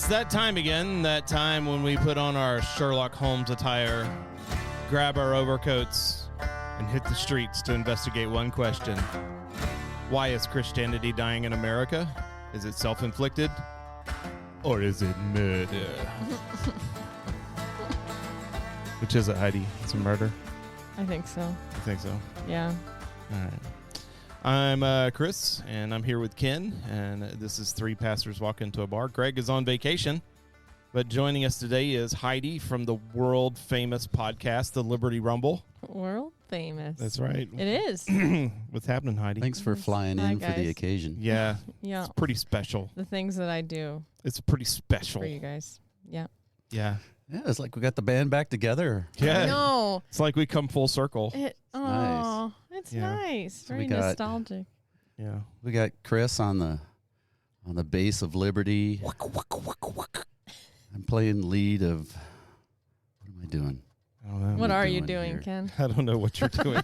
That time again, that time when we put on our Sherlock Holmes attire, grab our overcoats, and hit the streets to investigate one question. Why is Christianity dying in America? Is it self-inflicted? Or is it murder? Which is it, Heidi? It's a murder? I think so. I think so. Yeah. All right. I'm Chris, and I'm here with Ken, and this is Three Pastors Walk Into a Bar. Greg is on vacation, but joining us today is Heidi from the world-famous podcast, The Liberty Rumble. World famous. That's right. It is. What's happening, Heidi? Thanks for flying in guys. for the occasion. Yeah. Yeah. It's pretty special. The things that I do It's pretty special. for you guys. Yeah. Yeah. Yeah, it's like we got the band back together. Yeah. No. It's like we come full circle. Oh, it's Yeah. nice. So Very we got- nostalgic. Yeah. We got Chris on the bass of Liberty. I'm playing lead of, what am I doing? I don't know. What am I are you doing doing, here? Ken? I don't know what you're doing.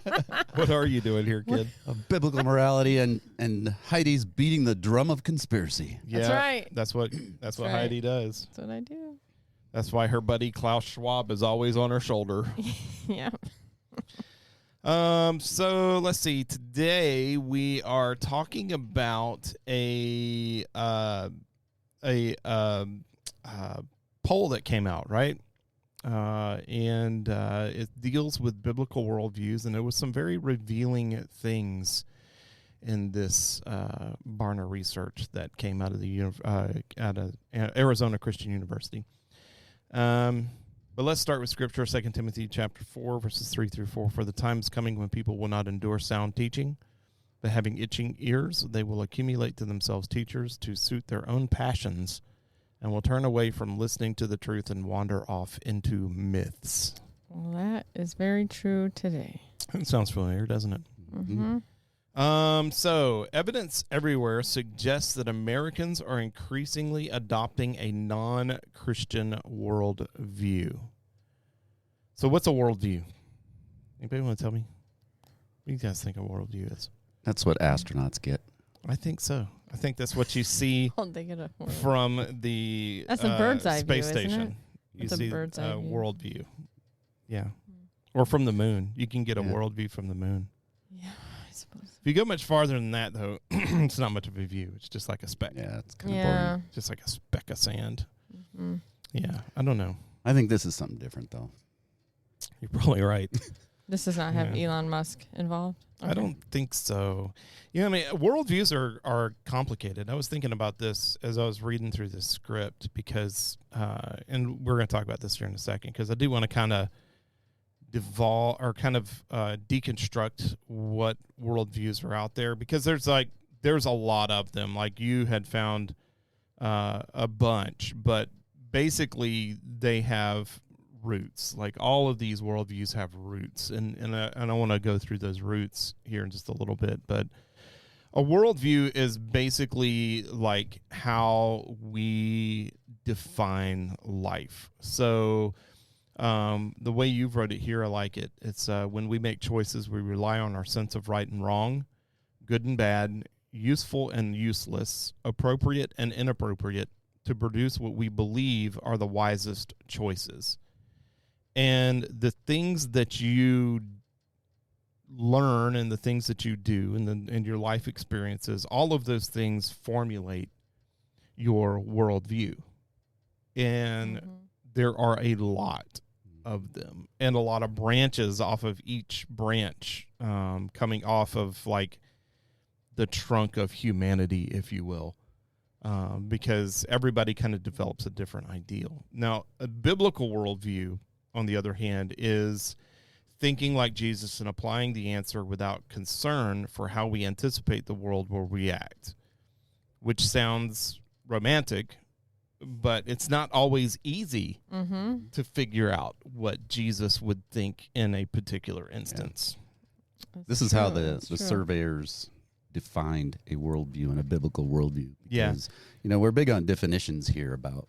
What are you doing here, kid? Of biblical morality, and Heidi's beating the drum of conspiracy. Yeah, That's right. That's what right. Heidi does. That's what I do. That's why her buddy Klaus Schwab is always on her shoulder. Yeah. So let's see. Today we are talking about a poll that came out, right? And it deals with biblical worldviews, and there was some very revealing things in this Barna research that came out of the out of Arizona Christian University. But let's start with Scripture, 2 Timothy chapter 4, verses 3 through 4. For the time is coming when people will not endure sound teaching, but having itching ears, they will accumulate to themselves teachers to suit their own passions, and will turn away from listening to the truth and wander off into myths. Well, that is very true today. That sounds familiar, doesn't it? Mm-hmm. So evidence everywhere suggests that Americans are increasingly adopting a non-Christian worldview. So what's a worldview? Anybody want to tell me? What do you guys think a worldview is? That's what astronauts get. I think so. I think that's what you see I'll dig it up. from the That's a bird's eye view, space isn't it? station. You It's a see bird's eye view. worldview. Yeah. Or from the moon. You can get a Yeah. worldview from the moon. Yeah, I suppose. If you go much farther than that, though, it's not much of a view. It's just like a speck. Yeah, it's kind of Yeah. boring. Just like a speck of sand. Mm-hmm. Yeah, I don't know. I think this is something different, though. You're probably right. This does not have Yeah. Elon Musk involved. I don't think so. Yeah, I mean, worldviews are complicated. I was thinking about this as I was reading through this script because, and we're going to talk about this here in a second, because I do want to kind of deconstruct what worldviews are out there, because there's a lot of them. Like you had found a bunch, but basically they have roots. Like all of these worldviews have roots, and I want to go through those roots here in just a little bit. But a worldview is basically like how we define life. So the way you've wrote it here, I like it. It's when we make choices, we rely on our sense of right and wrong, good and bad, useful and useless, appropriate and inappropriate, to produce what we believe are the wisest choices. And the things that you learn and the things that you do and your life experiences, all of those things formulate your worldview. And there are a lot of them and a lot of branches off of each branch, coming off of like the trunk of humanity, if you will. because everybody kind of develops a different ideal. Now, a biblical worldview, on the other hand, is thinking like Jesus and applying the answer without concern for how we anticipate the world will react, which sounds romantic, but it's not always easy to figure out what Jesus would think in a particular instance. Yeah. This is how the surveyors defined a worldview and a biblical worldview. Because, we're big on definitions here about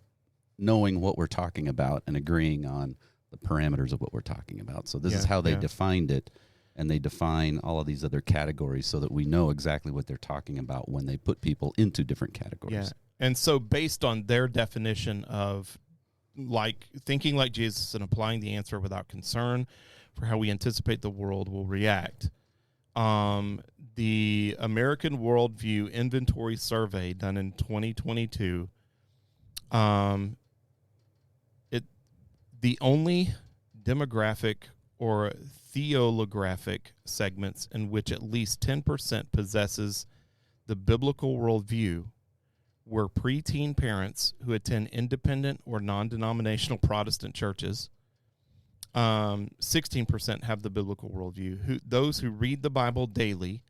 knowing what we're talking about and agreeing on the parameters of what we're talking about. So this is how they defined it, and they define all of these other categories so that we know exactly what they're talking about when they put people into different categories. Yeah. And so based on their definition of thinking like Jesus and applying the answer without concern for how we anticipate the world will react, the American Worldview Inventory Survey done in 2022, the only demographic or theolographic segments in which at least 10% possesses the biblical worldview were preteen parents who attend independent or non-denominational Protestant churches. 16% have the biblical worldview. Those who read the Bible daily,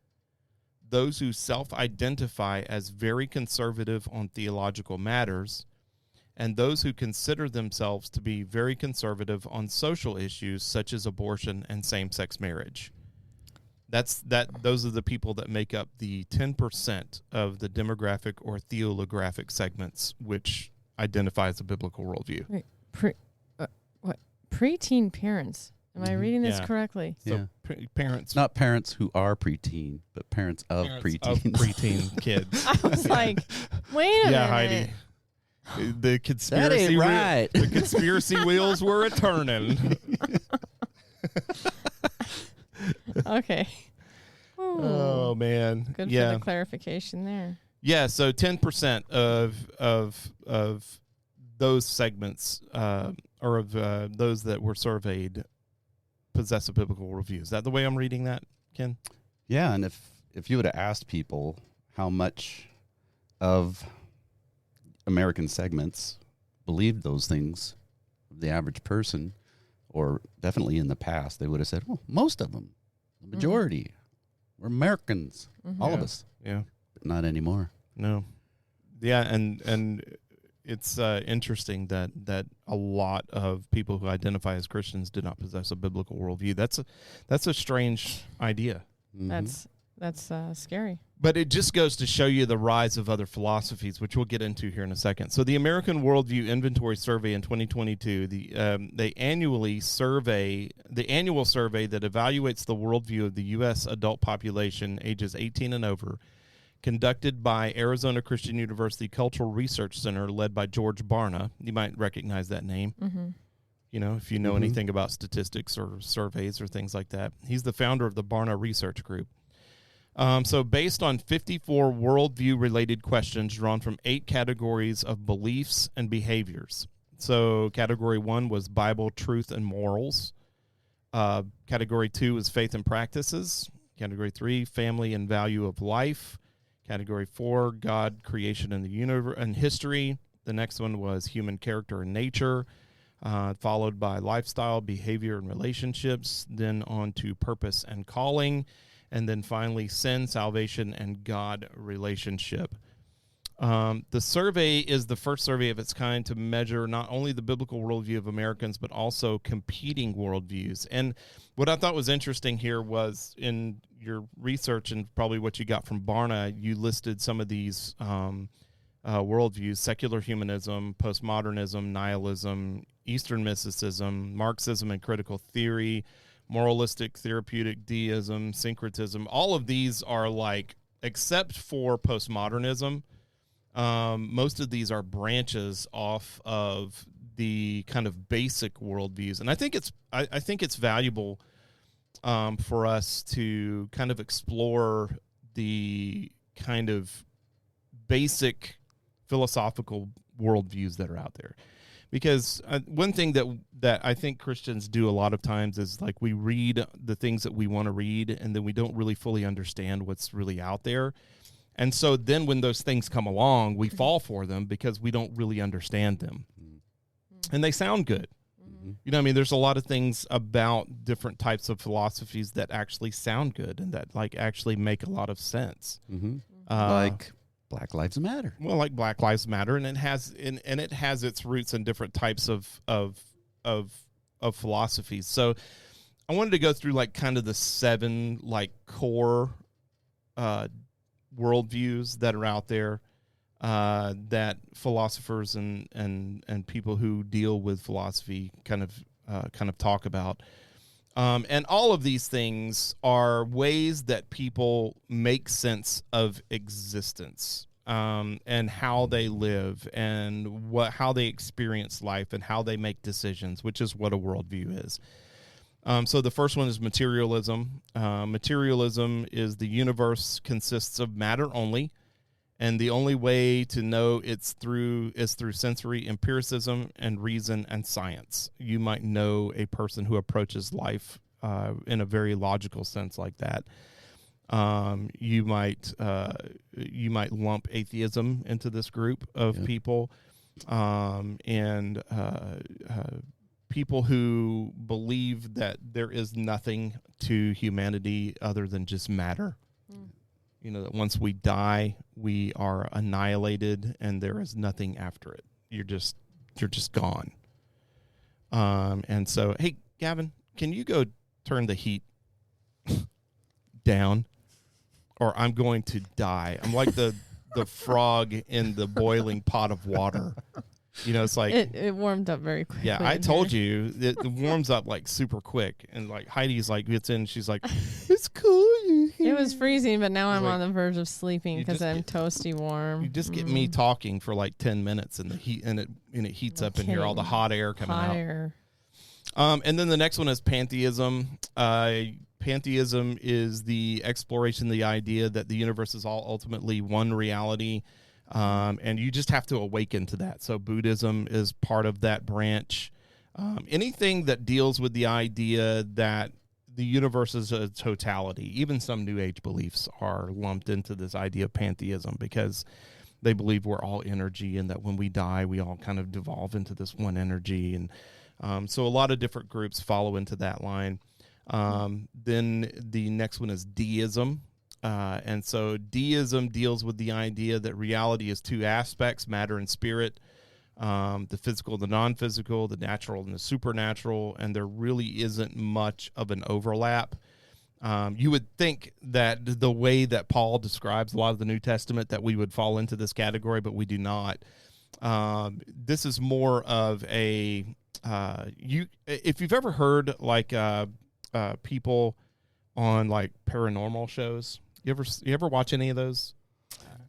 those who self-identify as very conservative on theological matters, and those who consider themselves to be very conservative on social issues such as abortion and same-sex marriage. Those are the people that make up the 10% of the demographic or theolographic segments which identify as a biblical worldview. Wait, what? Preteen parents? Am I reading this correctly? So parents, not parents who are preteen, but parents of preteen kids. I was like, wait a minute. Yeah, Heidi. The conspiracy, right. The conspiracy wheels were a turning. Okay. Ooh. Oh man. Good for the clarification there. Yeah. So 10% of those segments, or of those that were surveyed, possess a biblical worldview. Is that the way I'm reading that, Ken? Yeah, and if you would have asked people how much of American segments believed those things, the average person, or definitely in the past, they would have said, well, most of them, the majority, we're Americans, all of us. Yeah. But not anymore. No. Yeah, and it's interesting that a lot of people who identify as Christians do not possess a biblical worldview. That's a strange idea. Mm-hmm. That's scary. But it just goes to show you the rise of other philosophies, which we'll get into here in a second. So the American Worldview Inventory Survey in 2022, the annual survey that evaluates the worldview of the U.S. adult population ages 18 and over, conducted by Arizona Christian University Cultural Research Center, led by George Barna. You might recognize that name. Mm-hmm. If you know anything about statistics or surveys or things like that. He's the founder of the Barna Research Group. So based on 54 worldview-related questions drawn from 8 categories of beliefs and behaviors. So category 1 was Bible, truth, and morals. Category 2 was faith and practices. Category 3, family and value of life. Category 4, God, creation, and the universe and history. The next one was human character and nature, followed by lifestyle, behavior, and relationships. Then on to purpose and calling. And then finally, sin, salvation, and God relationship. The survey is the first survey of its kind to measure not only the biblical worldview of Americans, but also competing worldviews. And what I thought was interesting here was in your research and probably what you got from Barna, you listed some of these worldviews: secular humanism, postmodernism, nihilism, Eastern mysticism, Marxism and critical theory, moralistic therapeutic deism, syncretism. All of these are except for postmodernism, most of these are branches off of the kind of basic worldviews. And I think it's valuable for us to kind of explore the kind of basic philosophical worldviews that are out there. Because one thing that I think Christians do a lot of times is we read the things that we want to read, and then we don't really fully understand what's really out there. And so then when those things come along, we fall for them because we don't really understand them. And they sound good. You know what I mean? There's a lot of things about different types of philosophies that actually sound good and that like actually make a lot of sense. Like Black Lives Matter. Well, like Black Lives Matter, and it has its roots in different types of philosophies. So I wanted to go through like kind of the 7 like core worldviews that are out there that philosophers and people who deal with philosophy kind of talk about. And all of these things are ways that people make sense of existence, and how they live and how they experience life and how they make decisions, which is what a worldview is. So the first one is materialism. Materialism is the universe consists of matter only, and the only way to know is through sensory empiricism and reason and science. You might know a person who approaches life in a very logical sense like that. You might lump atheism into this group of people, and people who believe that there is nothing to humanity other than just matter. You know, that once we die, we are annihilated and there is nothing after it. You're just gone. And so, hey, Gavin, can you go turn the heat down, or I'm going to die? I'm like the frog in the boiling pot of water. You know, it's like it warmed up very quickly. Yeah, I told you it warms up like super quick, and like Heidi's like gets in, she's like, "It's cool." It was freezing, but now I'm on the verge of sleeping because I'm toasty warm. You just get me talking for like 10 minutes, and the heat and it heats up in here, all the hot air coming out. And then the next one is pantheism. Pantheism is the exploration, the idea that the universe is all ultimately one reality. And you just have to awaken to that. So Buddhism is part of that branch. Anything that deals with the idea that the universe is a totality, even some New Age beliefs are lumped into this idea of pantheism because they believe we're all energy and that when we die, we all kind of devolve into this one energy. And so a lot of different groups follow into that line. Then the next one is deism. And so deism deals with the idea that reality is 2 aspects, matter and spirit, the physical, the non-physical, the natural and the supernatural, and there really isn't much of an overlap. You would think that the way that Paul describes a lot of the New Testament that we would fall into this category, but we do not. This is more of a if you've ever heard like people on like paranormal shows. You ever watch any of those?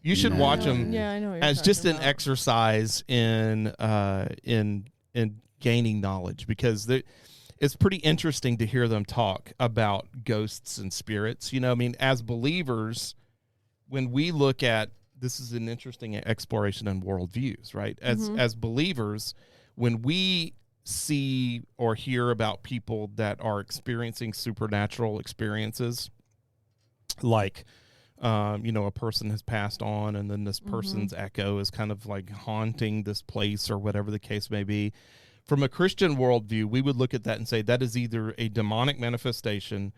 You should watch them. Yeah, I know. As just an exercise in gaining knowledge, because it's pretty interesting to hear them talk about ghosts and spirits. You know, I mean, as believers, when we look at this, is an interesting exploration in worldviews, right? As believers, when we see or hear about people that are experiencing supernatural experiences, like a person has passed on and then this person's echo is kind of like haunting this place or whatever the case may be, from a Christian worldview, we would look at that and say that is either a demonic manifestation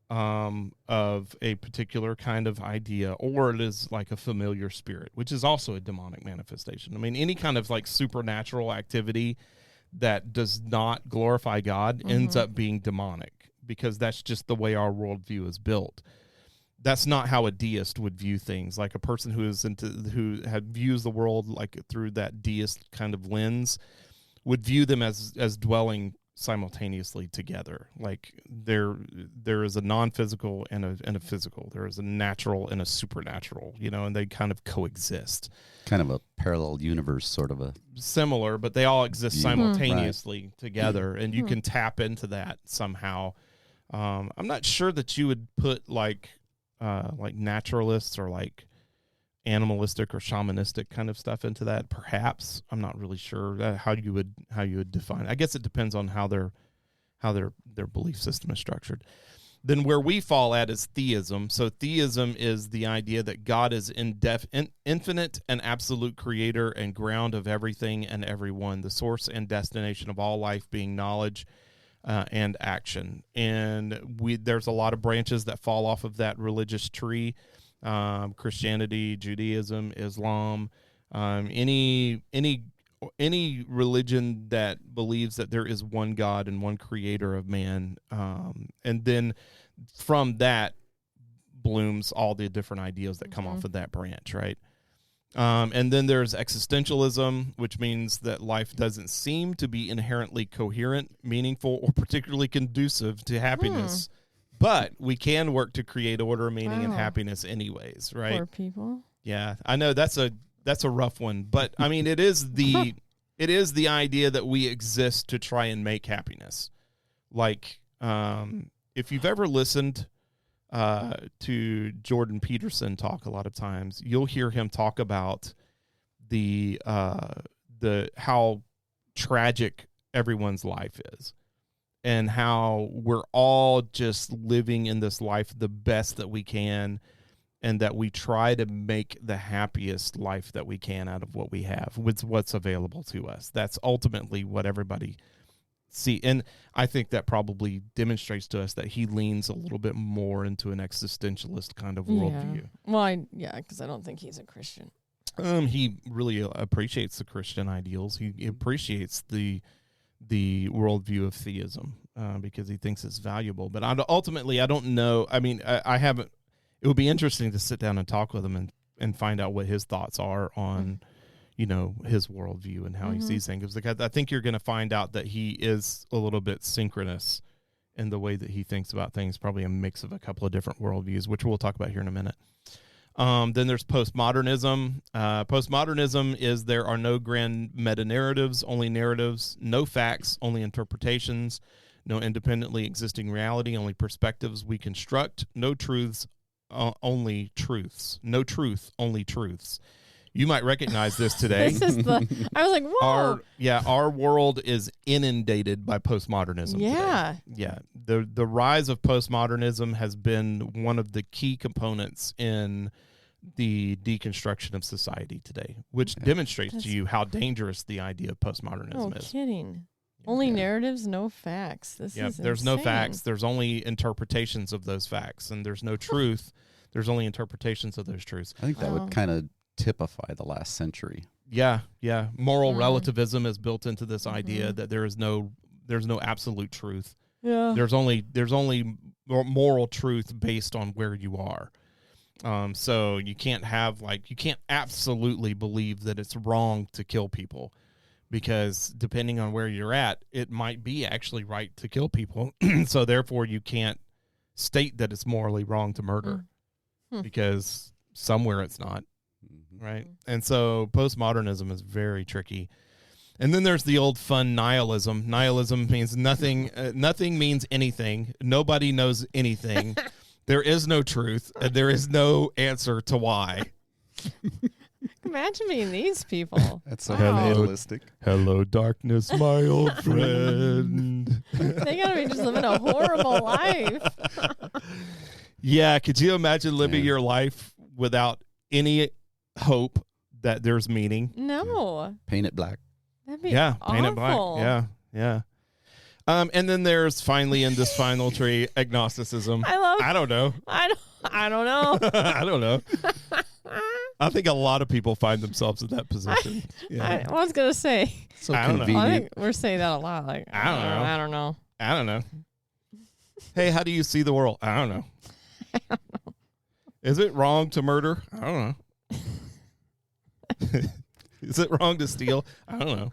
of a particular kind of idea, or it is like a familiar spirit, which is also a demonic manifestation. I mean, any kind of like supernatural activity that does not glorify God ends up being demonic, because that's just the way our worldview is built. That's not how a deist would view things. Like a person who views the world like through that deist kind of lens would view them as dwelling simultaneously together. Like there is a non-physical and a physical. There is a natural and a supernatural, and they kind of coexist. Kind of a parallel universe, sort of a similar, but they all exist simultaneously together, and you can tap into that somehow. I'm not sure that you would put like naturalists or like animalistic or shamanistic kind of stuff into that. Perhaps, I'm not really sure how you would define it. I guess it depends on how their belief system is structured. Then where we fall at is theism. So theism is the idea that God is infinite and absolute creator and ground of everything and everyone, the source and destination of all life being knowledge and action. And there's a lot of branches that fall off of that religious tree. Christianity, Judaism, Islam, any religion that believes that there is one God and one creator of man. And then from that blooms all the different ideas that come off of that branch, right? And then there's existentialism, which means that life doesn't seem to be inherently coherent, meaningful, or particularly conducive to happiness. But we can work to create order, meaning, and happiness anyways, right? Poor people. Yeah, I know that's a rough one, but I mean, it is the idea that we exist to try and make happiness. Like, if you've ever listened to Jordan Peterson talk a lot of times, you'll hear him talk about the how tragic everyone's life is. And how we're all just living in this life the best that we can, and that we try to make the happiest life that we can out of what we have, with what's available to us. That's ultimately what everybody see. And I think that probably demonstrates to us that he leans a little bit more into an existentialist kind of worldview. Well, because I don't think he's a Christian. He really appreciates the Christian ideals. He appreciates the worldview of theism because he thinks it's valuable. But ultimately, I don't know. I mean, I haven't. It would be interesting to sit down and talk with him and find out what his thoughts are on, his worldview and how he sees things. Because I think you're going to find out that he is a little bit synchronous in the way that he thinks about things, probably a mix of a couple of different worldviews, which we'll talk about here in a minute. Then there's postmodernism. Postmodernism is there are no grand meta-narratives, only narratives, no facts, only interpretations, no independently existing reality, only perspectives we construct, no truths, only truths. No truth, only truths. You might recognize this today. I was like, whoa. Our world is inundated by postmodernism today. Yeah. The rise of postmodernism has been one of the key components in the deconstruction of society today, which demonstrates to you how dangerous the idea of postmodernism is. No kidding. Only narratives, no facts. There's insane. No facts. There's only interpretations of those facts, and there's no truth. There's only interpretations of those truths. I think that would kind of typify the last century. Yeah. Moral relativism is built into this idea that there's no absolute truth. Yeah. There's only moral truth based on where you are. So you can't absolutely believe that it's wrong to kill people, because depending on where you're at, it might be actually right to kill people. So therefore you can't state that it's morally wrong to murder because somewhere it's not. Right. And so postmodernism is very tricky. And then there's the old fun nihilism. Nihilism means nothing. Nothing means anything. Nobody knows anything. There is no truth, and there is no answer to why. Imagine being these people. That's so fatalistic. Hello, darkness, my old friend. They gotta be just living a horrible life. Yeah, could you imagine living your life without any hope that there's meaning? No. Paint it black. That'd be awful. Paint it black. Yeah. And then there's finally in this final tree agnosticism. I don't know. I don't know. I don't know. I think a lot of people find themselves in that position. I was gonna say. So convenient. I think we're saying that a lot. Like I don't know. Hey, how do you see the world? I don't know. Is it wrong to murder? I don't know. Is it wrong to steal? I don't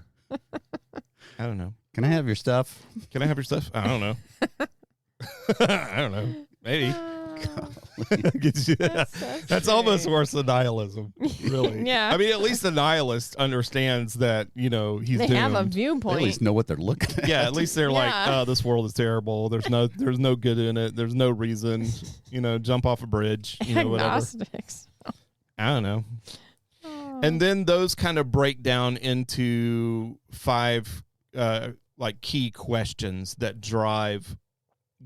know. Can I have your stuff? I don't know. I don't know. Maybe. That's almost worse than nihilism, really. Yeah. I mean, at least the nihilist understands that, he's they doomed. have a viewpoint. They at least know what they're looking at. Yeah, at least they're like, oh, this world is terrible. There's no good in it. There's no reason, jump off a bridge, Agnostics. whatever. I don't know. And then those kind of break down into 5 key questions that drive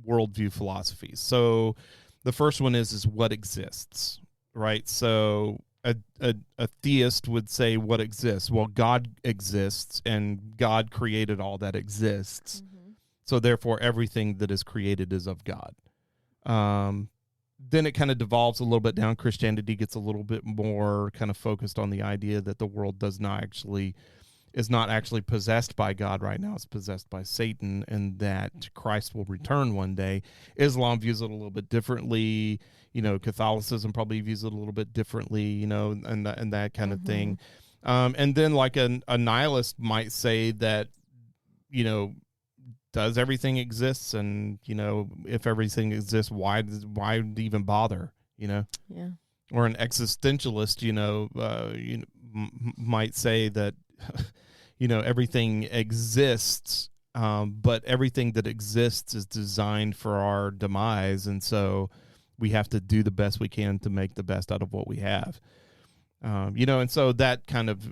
worldview philosophies. So the first one is what exists, right? So a theist would say what exists. Well, God exists, and God created all that exists. Mm-hmm. So therefore, everything that is created is of God. Then it kind of devolves a little bit down. Christianity gets a little bit more kind of focused on the idea that the world is not actually possessed by God right now. It's possessed by Satan, and that Christ will return one day. Islam views it a little bit differently. Catholicism probably views it a little bit differently, and that kind of thing. And then like a nihilist might say that, does everything exist? And, if everything exists, why even bother, Yeah. Or an existentialist, might say that, everything exists, but everything that exists is designed for our demise. And so we have to do the best we can to make the best out of what we have. And so that kind of,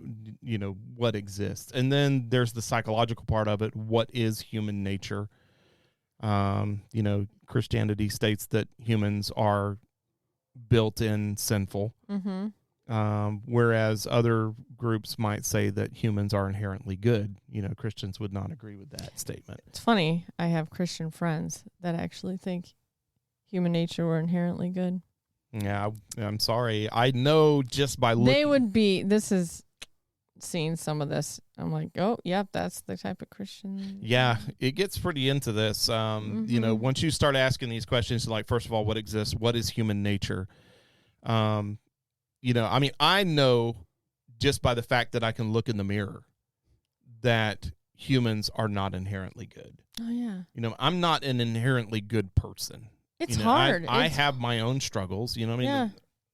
what exists. And then there's the psychological part of it. What is human nature? Christianity states that humans are built-in sinful. Mm-hmm. Whereas other groups might say that humans are inherently good. Christians would not agree with that statement. It's funny. I have Christian friends that actually think human nature were inherently good. Yeah, I'm sorry. I know just by looking. They would be, this is seeing some of this. I'm like, oh, yep, that's the type of Christian. Yeah, it gets pretty into this. Once you start asking these questions, like, first of all, what exists? What is human nature? I know just by the fact that I can look in the mirror that humans are not inherently good. Oh, yeah. I'm not an inherently good person. It's hard. I have my own struggles, Yeah.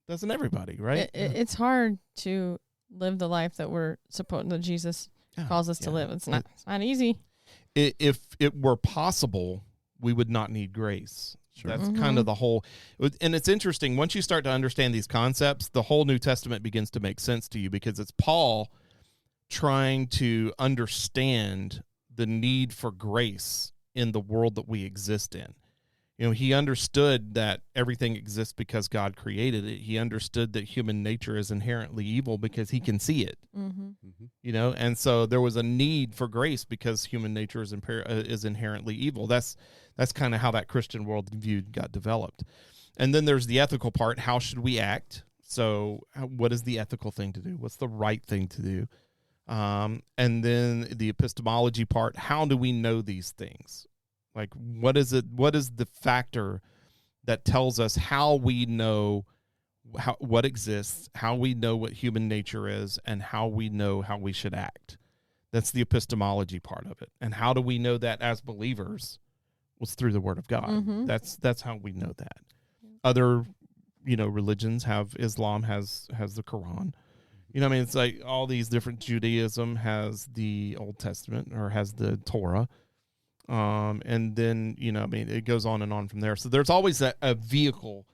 Doesn't everybody, right? It's hard to live the life that that Jesus calls us to live. It's not easy. If it were possible, we would not need grace. Sure. That's kind of the whole, and it's interesting, once you start to understand these concepts, the whole New Testament begins to make sense to you, because it's Paul trying to understand the need for grace in the world that we exist in. He understood that everything exists because God created it. He understood that human nature is inherently evil because he can see it. Mm-hmm. And so there was a need for grace because human nature is inherently evil. That's kind of how that Christian worldview got developed. And then there's the ethical part. How should we act? So what is the ethical thing to do? What's the right thing to do? And then the epistemology part. How do we know these things? Like, what is it? What is the factor that tells us how we know what exists, how we know what human nature is, and how we know how we should act? That's the epistemology part of it. And how do we know that as believers? Well, it's through the Word of God. Mm-hmm. That's how we know that. Other, religions have, Islam has the Quran. It's like all these different, Judaism has the Old Testament or has the Torah. And then, it goes on and on from there. So there's always a vehicle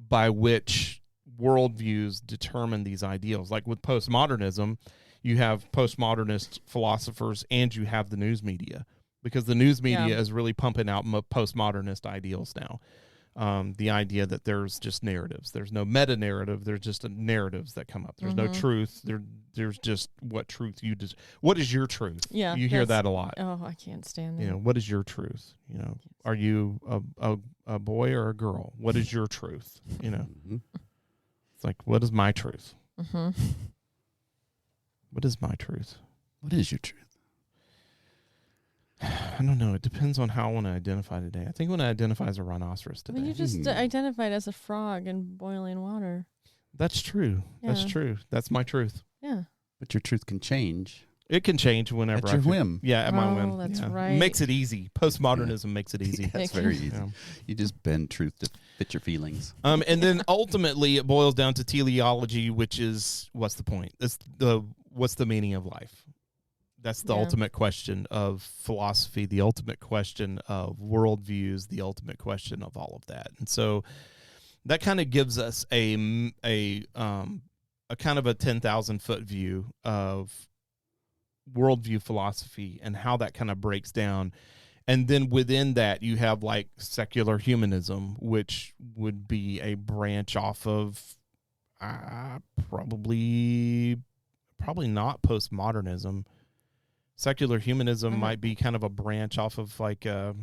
by which worldviews determine these ideals. Like with postmodernism, you have postmodernist philosophers and you have the news media, because the news media is really pumping out postmodernist ideals now. The idea that there's just narratives. There's no meta-narrative. There's just narratives that come up. There's no truth. There's just what truth you just. What is your truth? Yeah, you hear that a lot. Oh, I can't stand that. What is your truth? Are you a boy or a girl? What is your truth? It's like, what is my truth? Mm-hmm. What is my truth? What is your truth? I don't know. It depends on how I want to identify today. I think I want to identify as a rhinoceros today. Well, you just identified as a frog in boiling water. That's true. Yeah. That's true. That's my truth. Yeah. But your truth can change. It can change whenever. At your whim. Yeah, at my whim. That's right. Makes it easy. Postmodernism makes it easy. That's very easy. You just bend truth to fit your feelings. And then ultimately it boils down to teleology, which is, what's the point? What's the meaning of life? That's the ultimate question of philosophy, the ultimate question of worldviews, the ultimate question of all of that. And so that kind of gives us a kind of a 10,000-foot view of worldview philosophy and how that kind of breaks down. And then within that, you have like secular humanism, which would be a branch off of probably not postmodernism. Secular humanism might be kind of a branch off of like I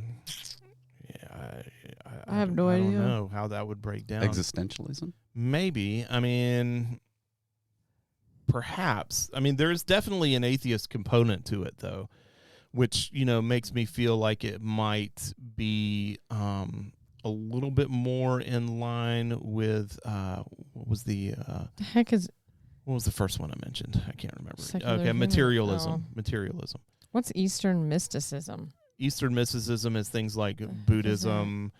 have no idea. I don't know how that would break down. Existentialism? Maybe. I mean, perhaps. I mean, there's definitely an atheist component to it, though, which, makes me feel like it might be a little bit more in line with what was the heck is what was the first one I mentioned? I can't remember. Secular materialism. Oh. Materialism. What's Eastern mysticism? Eastern mysticism is things like Buddhism,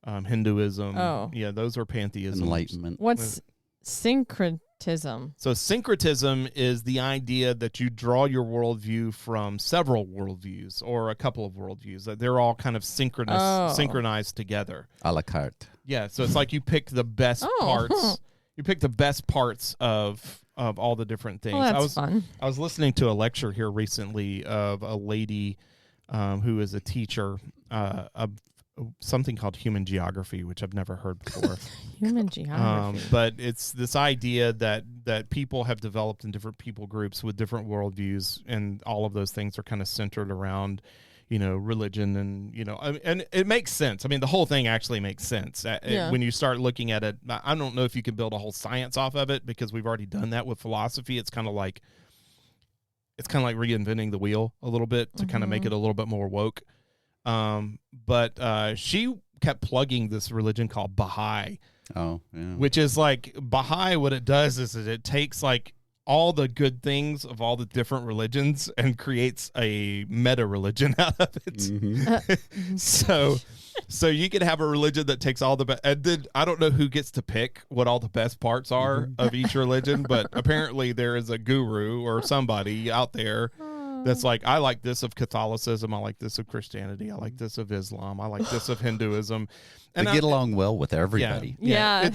Hinduism. Oh. Yeah, those are pantheism. Enlightenment. What's syncretism? So syncretism is the idea that you draw your worldview from several worldviews or a couple of worldviews. That they're all kind of synchronized together. A la carte. Yeah, so it's like you pick the best parts. You pick the best parts of all the different things. Well, that's fun. I was listening to a lecture here recently of a lady who is a teacher of something called human geography, which I've never heard before. Human geography. But it's this idea that people have developed in different people groups with different worldviews, and all of those things are kind of centered around, religion and it makes sense. I mean, the whole thing actually makes sense when you start looking at it. I don't know if you can build a whole science off of it because we've already done that with philosophy. It's kind of like reinventing the wheel a little bit to kind of make it a little bit more woke. But she kept plugging this religion called Baha'i. Oh, yeah. Which is like Baha'i. What it does is it takes like all the good things of all the different religions and creates a meta religion out of it. Mm-hmm. So you could have a religion that takes all the best. And then I don't know who gets to pick what all the best parts are of each religion, but apparently there is a guru or somebody out there that's like, I like this of Catholicism, I like this of Christianity, I like this of Islam, I like this of Hinduism. And they get along well with everybody. Yeah.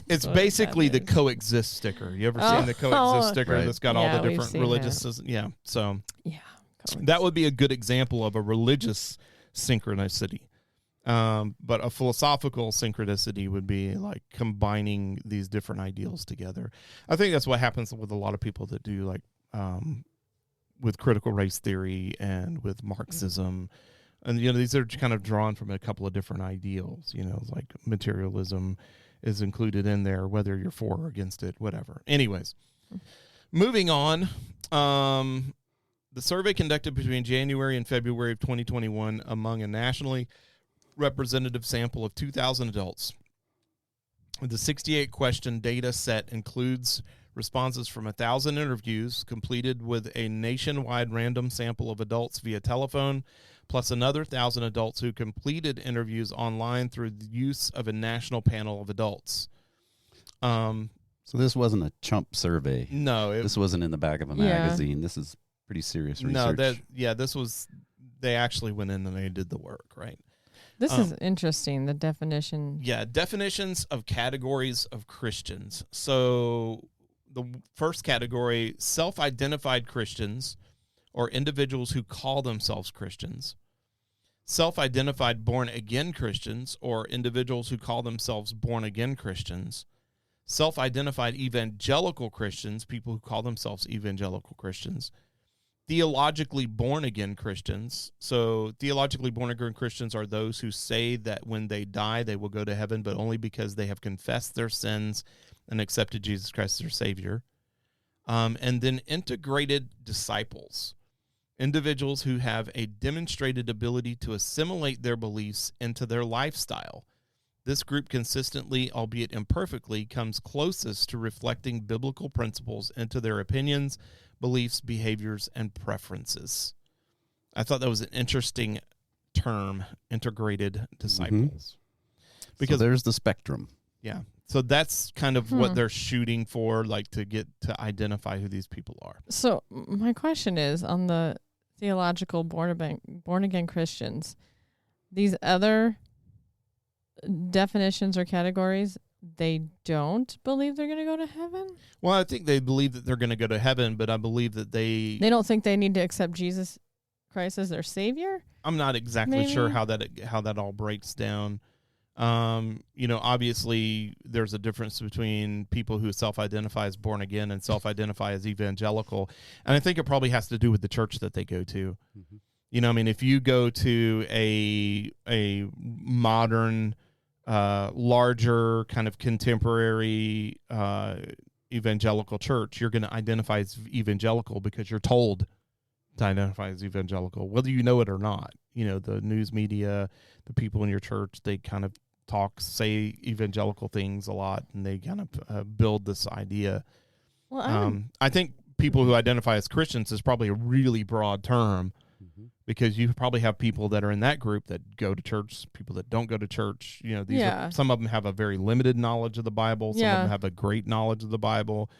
It's basically the coexist sticker. You ever seen the coexist sticker that's got all the different religious? Yeah. So that would be a good example of a religious synchronicity. But a philosophical synchronicity would be like combining these different ideals together. I think that's what happens with a lot of people that do like with critical race theory and with Marxism. And, these are kind of drawn from a couple of different ideals, like materialism is included in there, whether you're for or against it, whatever. Anyways, moving on. The survey conducted between January and February of 2021 among a nationally representative sample of 2,000 adults. The 68-question data set includes responses from 1,000 interviews completed with a nationwide random sample of adults via telephone, plus another 1,000 adults who completed interviews online through the use of a national panel of adults. So this wasn't a chump survey. No. This wasn't in the back of a magazine. This is pretty serious research. No, this was, they actually went in and they did the work, right? This is interesting, the definition. Yeah, definitions of categories of Christians. So the first category, self-identified Christians, or individuals who call themselves Christians. Self-identified born-again Christians, or individuals who call themselves born-again Christians. Self-identified evangelical Christians, people who call themselves evangelical Christians. Theologically born-again Christians. So theologically born-again Christians are those who say that when they die, they will go to heaven, but only because they have confessed their sins and accepted Jesus Christ as their Savior. And then integrated disciples. Individuals who have a demonstrated ability to assimilate their beliefs into their lifestyle. This group consistently, albeit imperfectly, comes closest to reflecting biblical principles into their opinions, beliefs, behaviors, and preferences. I thought that was an interesting term, integrated disciples. Because there's the spectrum. Yeah. So that's kind of what they're shooting for, like to get to identify who these people are. So my question is, on the theological born-again Christians, these other definitions or categories, they don't believe they're going to go to heaven? Well, I think they believe that they're going to go to heaven, but I believe that they don't think they need to accept Jesus Christ as their Savior. I'm not exactly sure how that all breaks down. Obviously there's a difference between people who self-identify as born again and self-identify as evangelical. And I think it probably has to do with the church that they go to. Mm-hmm. If you go to a modern, larger kind of contemporary, evangelical church, you're going to identify as evangelical because you're told to identify as evangelical, whether you know it or not. The news media, the people in your church, they kind of say evangelical things a lot, and they kind of build this idea. Well, I think people who identify as Christians is probably a really broad term, because you probably have people that are in that group that go to church, people that don't go to church. Some of them have a very limited knowledge of the Bible. Some of them have a great knowledge of the Bible.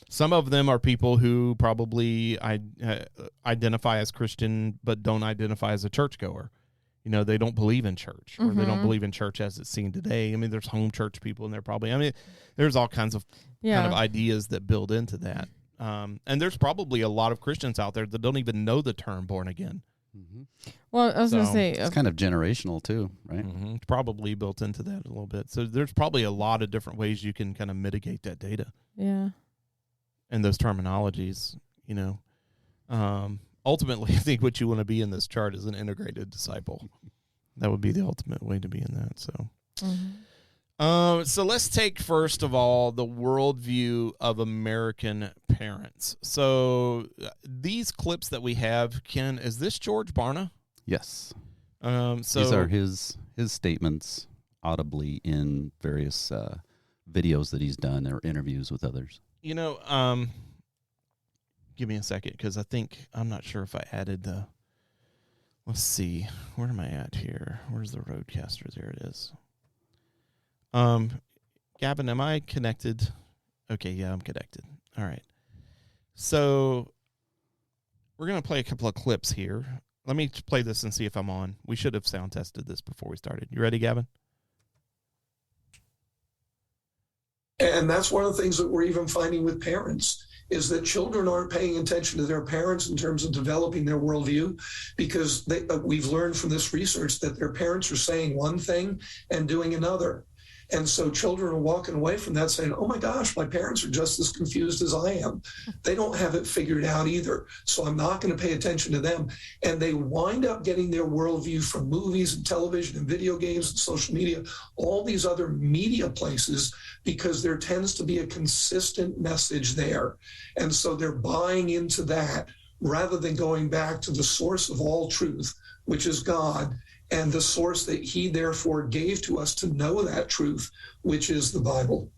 Some of them are people who probably identify as Christian but don't identify as a churchgoer. They don't believe in church, or they don't believe in church as it's seen today. There's home church people in there probably. There's all kinds of kind of ideas that build into that. And there's probably a lot of Christians out there that don't even know the term born again. Mm-hmm. Well, I was going to say... it's kind of generational too, right? Mm-hmm. It's probably built into that a little bit. So there's probably a lot of different ways you can kind of mitigate that data. Yeah. And those terminologies, ultimately, I think what you want to be in this chart is an integrated disciple. That would be the ultimate way to be in that. So, so let's take first of all the worldview of American parents. So these clips that we have, Ken, is this George Barna? Yes. So these are his statements audibly in various videos that he's done or interviews with others. Give me a second, because I'm not sure if I added the, let's see, where am I at here? Where's the Roadcaster? There it is. Gavin, am I connected? Okay, yeah, I'm connected. All right. So we're going to play a couple of clips here. Let me play this and see if I'm on. We should have sound tested this before we started. You ready, Gavin? And that's one of the things that we're even finding with parents, is that children aren't paying attention to their parents in terms of developing their worldview, because we've learned from this research that their parents are saying one thing and doing another. And so children are walking away from that saying, oh my gosh, my parents are just as confused as I am. They don't have it figured out either. So I'm not going to pay attention to them. And they wind up getting their worldview from movies and television and video games and social media, all these other media places, because there tends to be a consistent message there. And so they're buying into that rather than going back to the source of all truth, which is God, and the source that he therefore gave to us to know that truth, which is the Bible.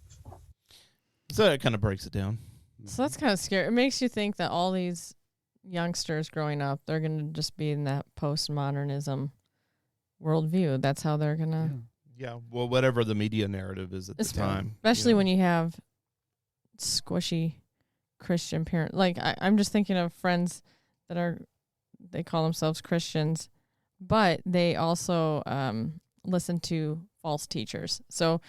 So that kind of breaks it down. So that's kind of scary. It makes you think that all these youngsters growing up, they're going to just be in that postmodernism worldview. That's how they're going to... Yeah, well, whatever the media narrative is at the time. Especially when you have squishy Christian parents. Like, I'm just thinking of friends that they call themselves Christians, but they also listen to false teachers. So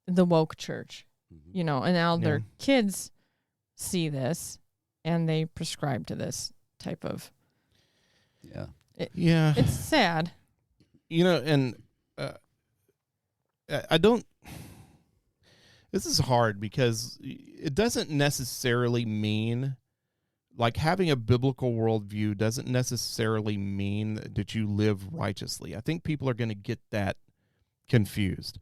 the woke church, and now their kids see this and they prescribe to this type of. Yeah. It's sad. And I don't. This is hard because it doesn't necessarily mean, like, having a biblical worldview doesn't necessarily mean that you live righteously. I think people are going to get that confused.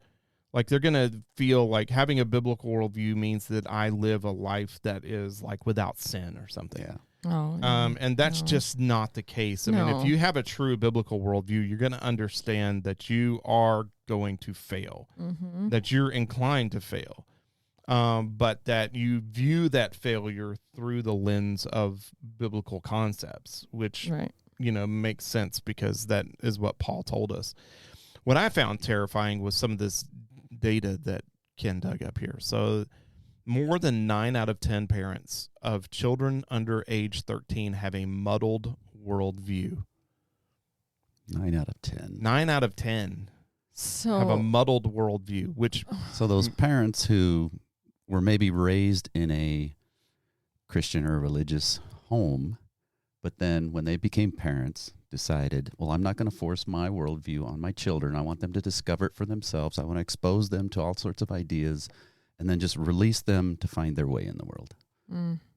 Like, they're going to feel like having a biblical worldview means that I live a life that is like without sin or something. Yeah. Oh, and that's just not the case. I mean, if you have a true biblical worldview, you're going to understand that you are going to fail, that you're inclined to fail, but that you view that failure through the lens of biblical concepts, which, makes sense because that is what Paul told us. What I found terrifying was some of this data that Ken dug up here. So more than 9 out of 10 parents of children under age 13 have a muddled worldview. 9 out of 10. 9 out of 10 have a muddled worldview, which... So those parents who were maybe raised in a Christian or religious home, But then when they became parents, decided, well, I'm not going to force my worldview on my children. I want them to discover it for themselves. I want to expose them to all sorts of ideas and then just release them to find their way in the world.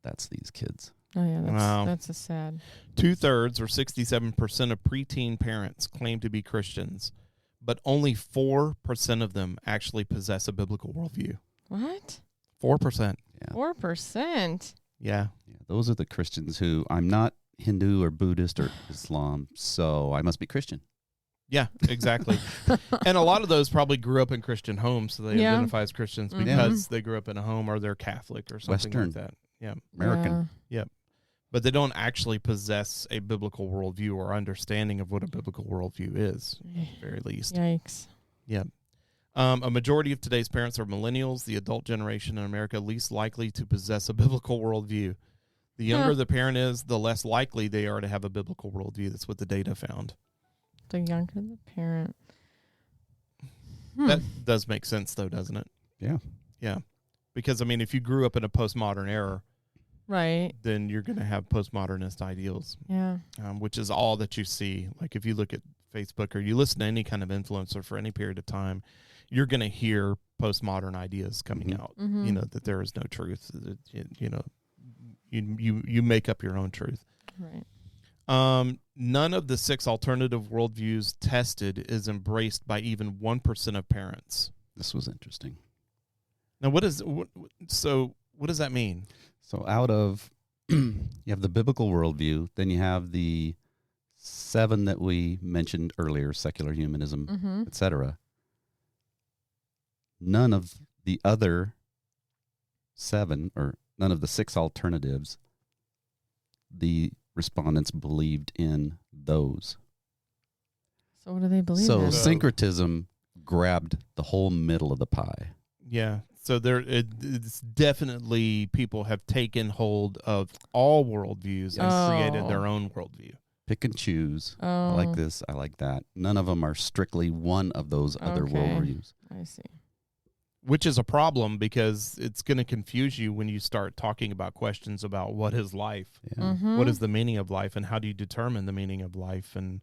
That's these kids. Oh, yeah, that's a sad. 2/3 or 67% of preteen parents claim to be Christians, but only 4% of them actually possess a biblical worldview. What? 4%. Yeah. 4%? Yeah. Those are the Christians who, I'm not Hindu or Buddhist or Islam, so I must be Christian. Yeah, exactly. And a lot of those probably grew up in Christian homes, so they identify as Christians because they grew up in a home or they're Catholic or something Western. like that. Yeah. American. Yeah. But they don't actually possess a biblical worldview or understanding of what a biblical worldview is, at the very least. Yikes. Yeah. A majority of today's parents are millennials, the adult generation in America least likely to possess a biblical worldview. The younger the parent is, the less likely they are to have a biblical worldview. That's what the data found. The younger the parent. That does make sense, though, doesn't it? Yeah. Yeah. Because, I mean, if you grew up in a postmodern era, right, then you're going to have postmodernist ideals, which is all that you see. Like if you look at Facebook or you listen to any kind of influencer for any period of time, you're going to hear postmodern ideas coming out, you know, that there is no truth, that, you know, you make up your own truth. Right. None of the 6 alternative worldviews tested is embraced by even 1% of parents. This was interesting. Now, what does that mean? So out of, you have the biblical worldview, then you have the 7 that we mentioned earlier, secular humanism, etc. None of the other 7, or none of the 6 alternatives, the respondents believed in those. So what do they believe in? So syncretism grabbed the whole middle of the pie. Yeah. So it's definitely people have taken hold of all worldviews and created their own worldview. Pick and choose. I like this. I like that. None of them are strictly one of those other worldviews. I see. Which is a problem because it's going to confuse you when you start talking about questions about what is life, what is the meaning of life, and how do you determine the meaning of life, and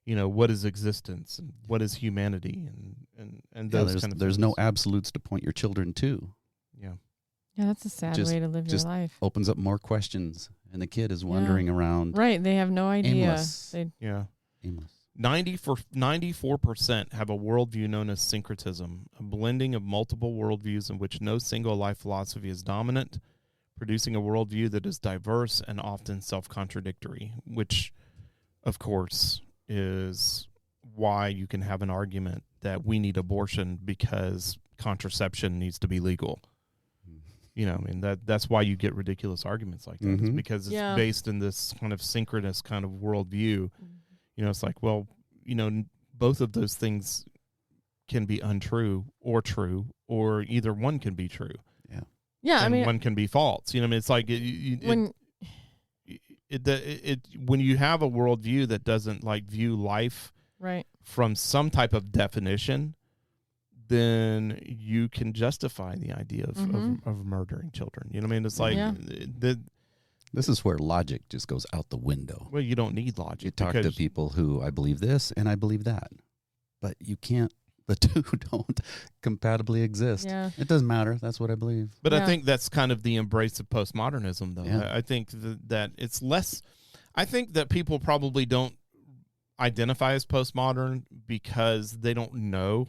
you know what is existence, and what is humanity, and those kind of. There's things. no absolutes to point your children to. Yeah. Yeah, that's a sad way to live your life. Opens up more questions, and the kid is wandering around. Right, they have no idea. Aimless. Aimless. 94% have a worldview known as syncretism, a blending of multiple worldviews in which no single life philosophy is dominant, producing a worldview that is diverse and often self-contradictory, which, of course, is why you can have an argument that we need abortion because contraception needs to be legal. You know, I mean, that's why you get ridiculous arguments like that. It's because it's based in this kind of synchronous kind of worldview. You know, it's like, well, you know, both of those things can be untrue or true, or either one can be true. Yeah. Yeah. And I mean, one can be false. You know, I mean, it's like when you have a worldview that doesn't like view life from some type of definition, then you can justify the idea of murdering children. You know what I mean? It's like this is where logic just goes out the window. Well, you don't need logic. You talk to people who, I believe this and I believe that. But you can't, the two don't compatibly exist. Yeah. It doesn't matter. That's what I believe. But I think that's kind of the embrace of postmodernism, though. Yeah. I think that it's less, I think that people probably don't identify as postmodern because they don't know.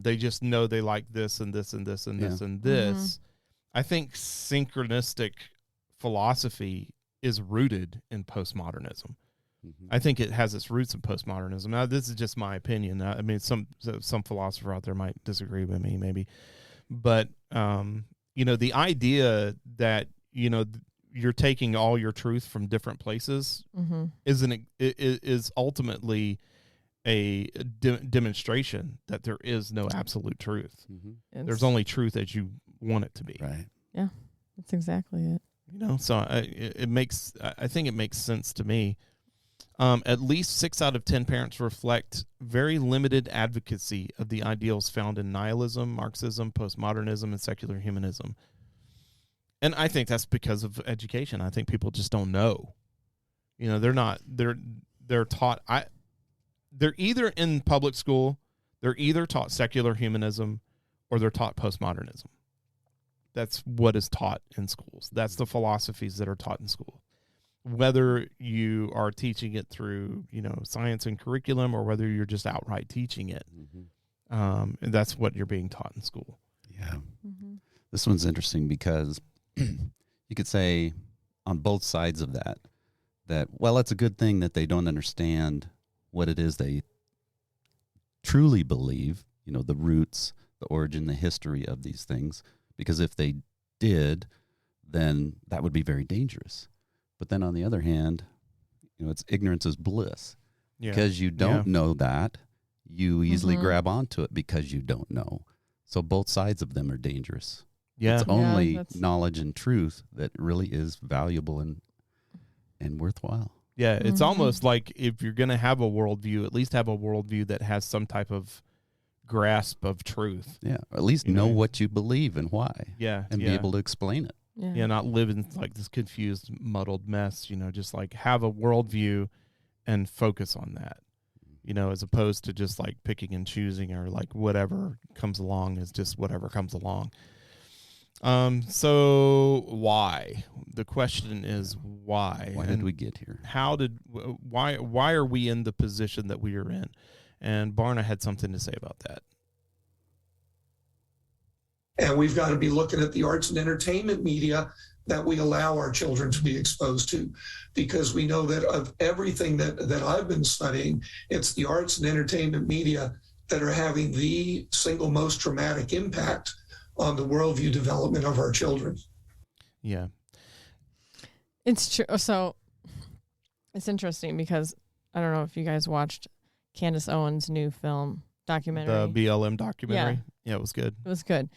They just know they like this and this and this and this and this. I think synchronistic philosophy is rooted in postmodernism. I think it has its roots in postmodernism. Now, this is just my opinion. I mean, some philosopher out there might disagree with me, maybe, but you know, the idea that you're taking all your truth from different places is ultimately a demonstration that there is no absolute truth. There's only truth as you want it to be. Right. Yeah, that's exactly it. You know, so I think it makes sense to me. At least 6 out of 10 parents reflect very limited advocacy of the ideals found in nihilism, Marxism, postmodernism, and secular humanism. And I think that's because of education. I think people just don't know. You know, they're taught. They're either in public school, they're either taught secular humanism, or they're taught postmodernism. That's what is taught in schools. That's the philosophies that are taught in school. Whether you are teaching it through, you know, science and curriculum, or whether you're just outright teaching it, and that's what you're being taught in school. Yeah. This one's interesting because you could say on both sides of that, well, it's a good thing that they don't understand what it is they truly believe, you know, the roots, the origin, the history of these things, because if they did, then that would be very dangerous. But then on the other hand, you know, it's ignorance is bliss. Yeah. Because you don't know that, you easily grab onto it because you don't know. So both sides of them are dangerous. Yeah. It's only knowledge and truth that really is valuable and worthwhile. Yeah, it's almost like if you're going to have a worldview, at least have a worldview that has some type of grasp of truth. Yeah, or at least know what you believe and why. Yeah. And be able to explain it. Yeah, not live in like this confused, muddled mess, you know, just like have a worldview and focus on that, you know, as opposed to just like picking and choosing or like whatever comes along is just whatever comes along. So why? The question is why? Why did we get here? Why are we in the position that we are in? And Barna had something to say about that. And we've got to be looking at the arts and entertainment media that we allow our children to be exposed to, because we know that of everything that I've been studying, it's the arts and entertainment media that are having the single most traumatic impact on the worldview development of our children. Yeah. It's true. So it's interesting because I don't know if you guys watched Candace Owens' new film documentary. The BLM documentary. Yeah, it was good. It was good.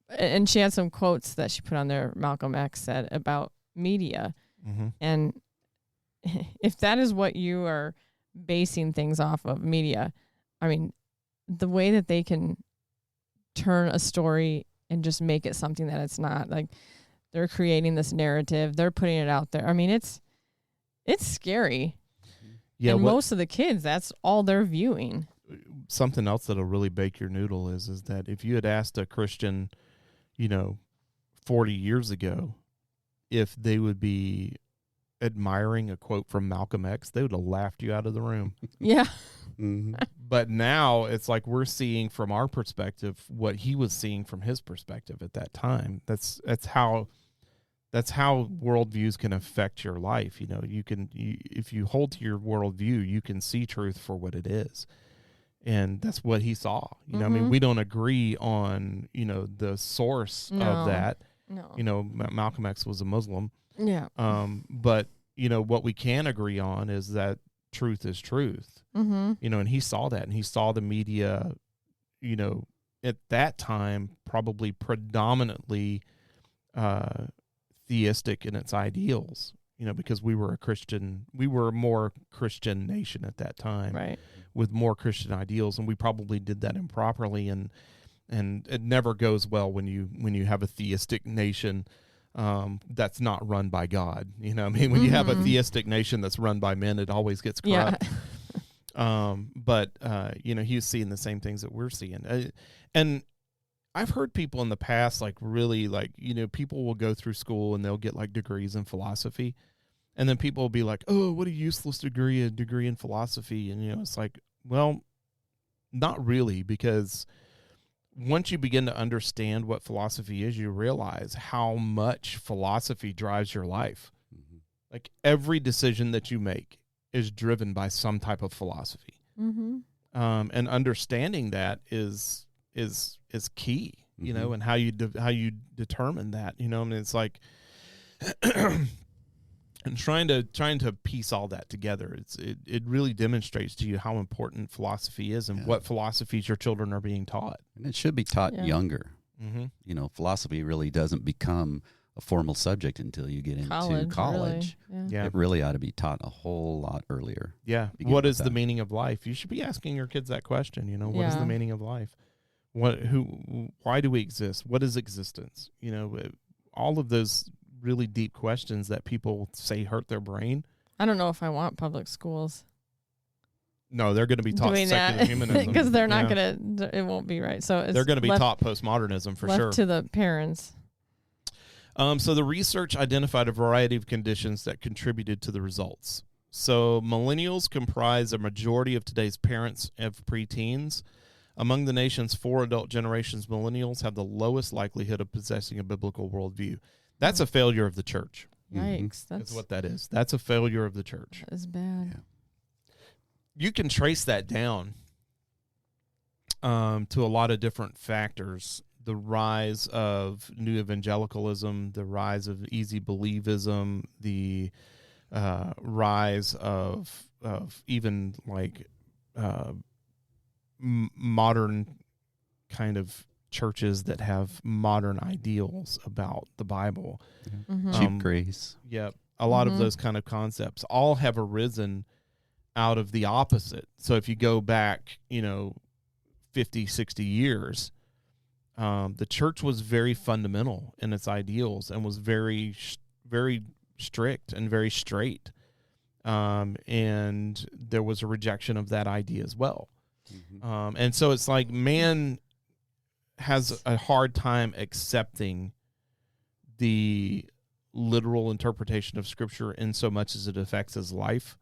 And she had some quotes that she put on there, Malcolm X said, about media. And if that is what you are basing things off of, media, I mean, the way that they can turn a story and just make it something that it's not, like they're creating this narrative, they're putting it out there. I mean, it's scary. Yeah, and most of the kids, that's all they're viewing. Something else that'll really bake your noodle is that if you had asked a Christian, you know, 40 years ago, if they would be admiring a quote from Malcolm X, they would have laughed you out of the room. Yeah. But now it's like we're seeing from our perspective what he was seeing from his perspective at that time. That's how worldviews can affect your life. You know, if you hold to your worldview, you can see truth for what it is. And that's what he saw. You know, I mean, we don't agree on, you know, the source of that. No. You know, Malcolm X was a Muslim. Yeah. But, you know, what we can agree on is that truth is truth. You know, and he saw that, and he saw the media, you know, at that time, probably predominantly theistic in its ideals, you know, because we were a more Christian nation at that time. Right. With more Christian ideals, and we probably did that improperly, and it never goes well when you have a theistic nation that's not run by God. You know, I mean, when you have a theistic nation that's run by men, it always gets corrupt. But you know, he's seeing the same things that we're seeing, and I've heard people in the past, like really, like, you know, people will go through school and they'll get like degrees in philosophy. And then people will be like, oh, what a useless degree, a degree in philosophy. And, you know, it's like, well, not really, because once you begin to understand what philosophy is, you realize how much philosophy drives your life. Like every decision that you make is driven by some type of philosophy. And understanding that is key, you know, and how you determine that, you know. I mean, it's like, and trying to piece all that together, it really demonstrates to you how important philosophy is and what philosophies your children are being taught. And it should be taught younger. You know, philosophy really doesn't become a formal subject until you get into college. Really. It really ought to be taught a whole lot earlier. Yeah. What is the meaning of life? You should be asking your kids that question. You know, what is the meaning of life? Why do we exist? What is existence? You know, all of those really deep questions that people say hurt their brain. I don't know if I want public schools No, they're going to be taught doing secular that humanism. because they're not going to, it won't be right. So they're going to be taught postmodernism for left sure. to the parents. So the research identified a variety of conditions that contributed to the results. So millennials comprise a majority of today's parents of preteens. Among the nation's 4 adult generations, millennials have the lowest likelihood of possessing a biblical worldview. That's a failure of the church. Yikes. That's what that is. That's a failure of the church. That is bad. Yeah. You can trace that down to a lot of different factors. The rise of new evangelicalism, the rise of easy believism, the rise of even like modern kind of churches that have modern ideals about the Bible. Cheap grace. Yep. A lot of those kind of concepts all have arisen out of the opposite. So if you go back, 50, 60 years, the church was very fundamental in its ideals and was very, very strict and very straight. And there was a rejection of that idea as well. And so it's like man has a hard time accepting the literal interpretation of Scripture in so much as it affects his life,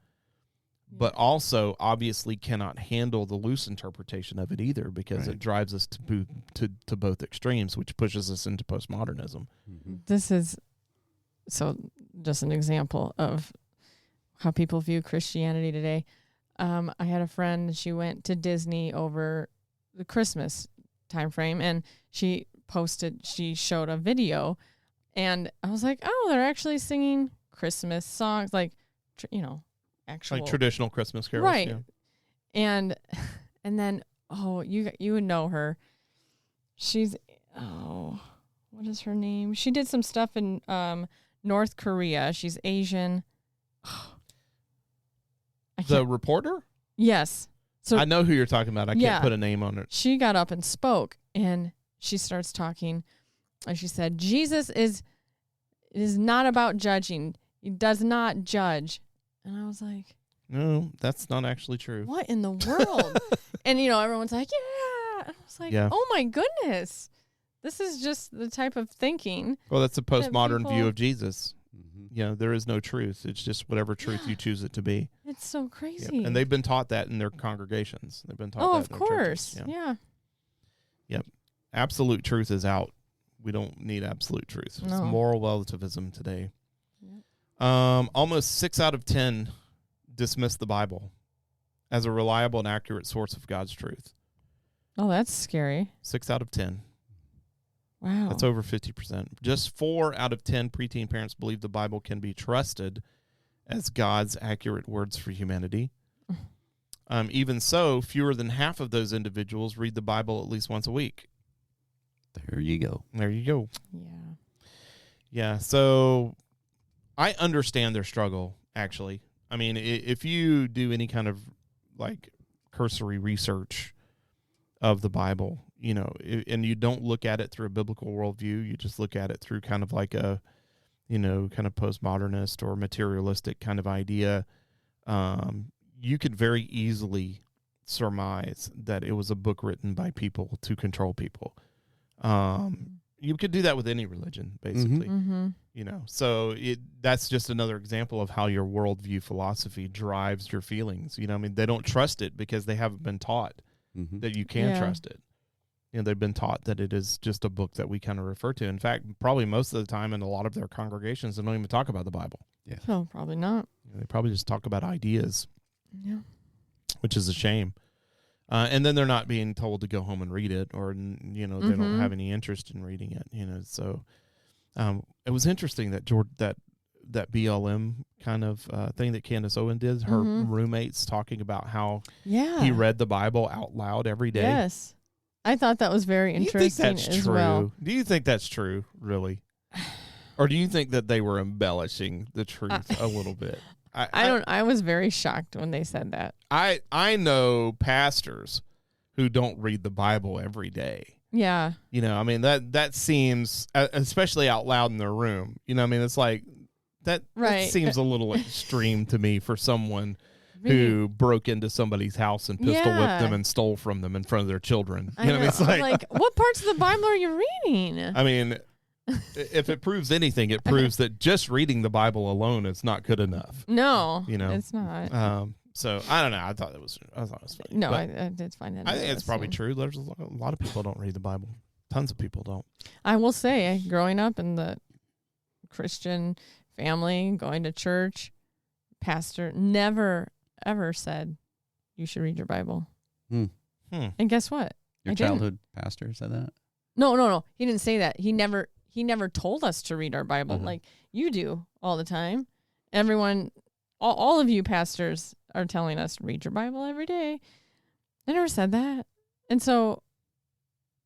but also obviously cannot handle the loose interpretation of it either, because it drives us to both extremes, which pushes us into postmodernism. This is so just an example of how people view Christianity today. I had a friend, she went to Disney over the Christmas time frame, and she showed a video, and I was like, oh, they're actually singing Christmas songs, like, actual. Like traditional Christmas carols. Right. Yeah. And then, you would know her. She's, what is her name? She did some stuff in North Korea. She's Asian. The reporter? Yes. So I know who you're talking about. I can't put a name on it. She got up and spoke, and she starts talking, and she said, Jesus is not about judging. He does not judge. And I was like, no, that's not actually true. What in the world? And, everyone's like, yeah. And I was like, oh, my goodness. This is just the type of thinking. Well, that's a postmodern view of Jesus. There is no truth. It's just whatever truth you choose it to be. It's so crazy. Yep. And they've been taught that in their congregations. They've been taught that of in their course. churches. Yeah. Yep. Absolute truth is out. We don't need absolute truth. No. It's moral relativism today. Yep. Almost 6 out of 10 dismiss the Bible as a reliable and accurate source of God's truth. Oh, that's scary. 6 out of 10. Wow. That's over 50%. Just 4 out of 10 preteen parents believe the Bible can be trusted as God's accurate words for humanity. Even so, fewer than half of those individuals read the Bible at least once a week. There you go. There you go. Yeah. Yeah, so I understand their struggle, actually. I mean, if you do any kind of, like, cursory research of the Bible, and you don't look at it through a biblical worldview, you just look at it through kind of like a, kind of postmodernist or materialistic kind of idea, you could very easily surmise that it was a book written by people to control people. You could do that with any religion, basically. So that's just another example of how your worldview philosophy drives your feelings. They don't trust it because they haven't been taught that you can trust it. They've been taught that it is just a book that we kind of refer to. In fact, probably most of the time in a lot of their congregations, they don't even talk about the Bible. Yeah. No, probably not. They probably just talk about ideas. Yeah. Which is a shame. And then they're not being told to go home and read it, or, they don't have any interest in reading it, So it was interesting that that BLM kind of thing that Candace Owen did, her roommates talking about how he read the Bible out loud every day. Yes. I thought that was very interesting as well. Do you think that's true, really? Or do you think that they were embellishing the truth a little bit? I was very shocked when they said that. I know pastors who don't read the Bible every day. Yeah. That seems, especially out loud in their room, it's like That Right. seems a little extreme to me for someone who broke into somebody's house and pistol whipped them and stole from them in front of their children. You know what I mean? It's like, what parts of the Bible are you reading? I mean, if it proves anything, it proves that just reading the Bible alone is not good enough. No, you know, it's not. So I don't know. I thought it was funny. No, I did find that. I think it's probably true. There's a lot of people don't read the Bible. Tons of people don't. I will say, growing up in the Christian family, going to church, pastor never ever said you should read your Bible. And guess what? Your childhood pastor said that? No. He didn't say that. He never told us to read our Bible like you do all the time. Everyone, all of you pastors are telling us to read your Bible every day. I never said that. And so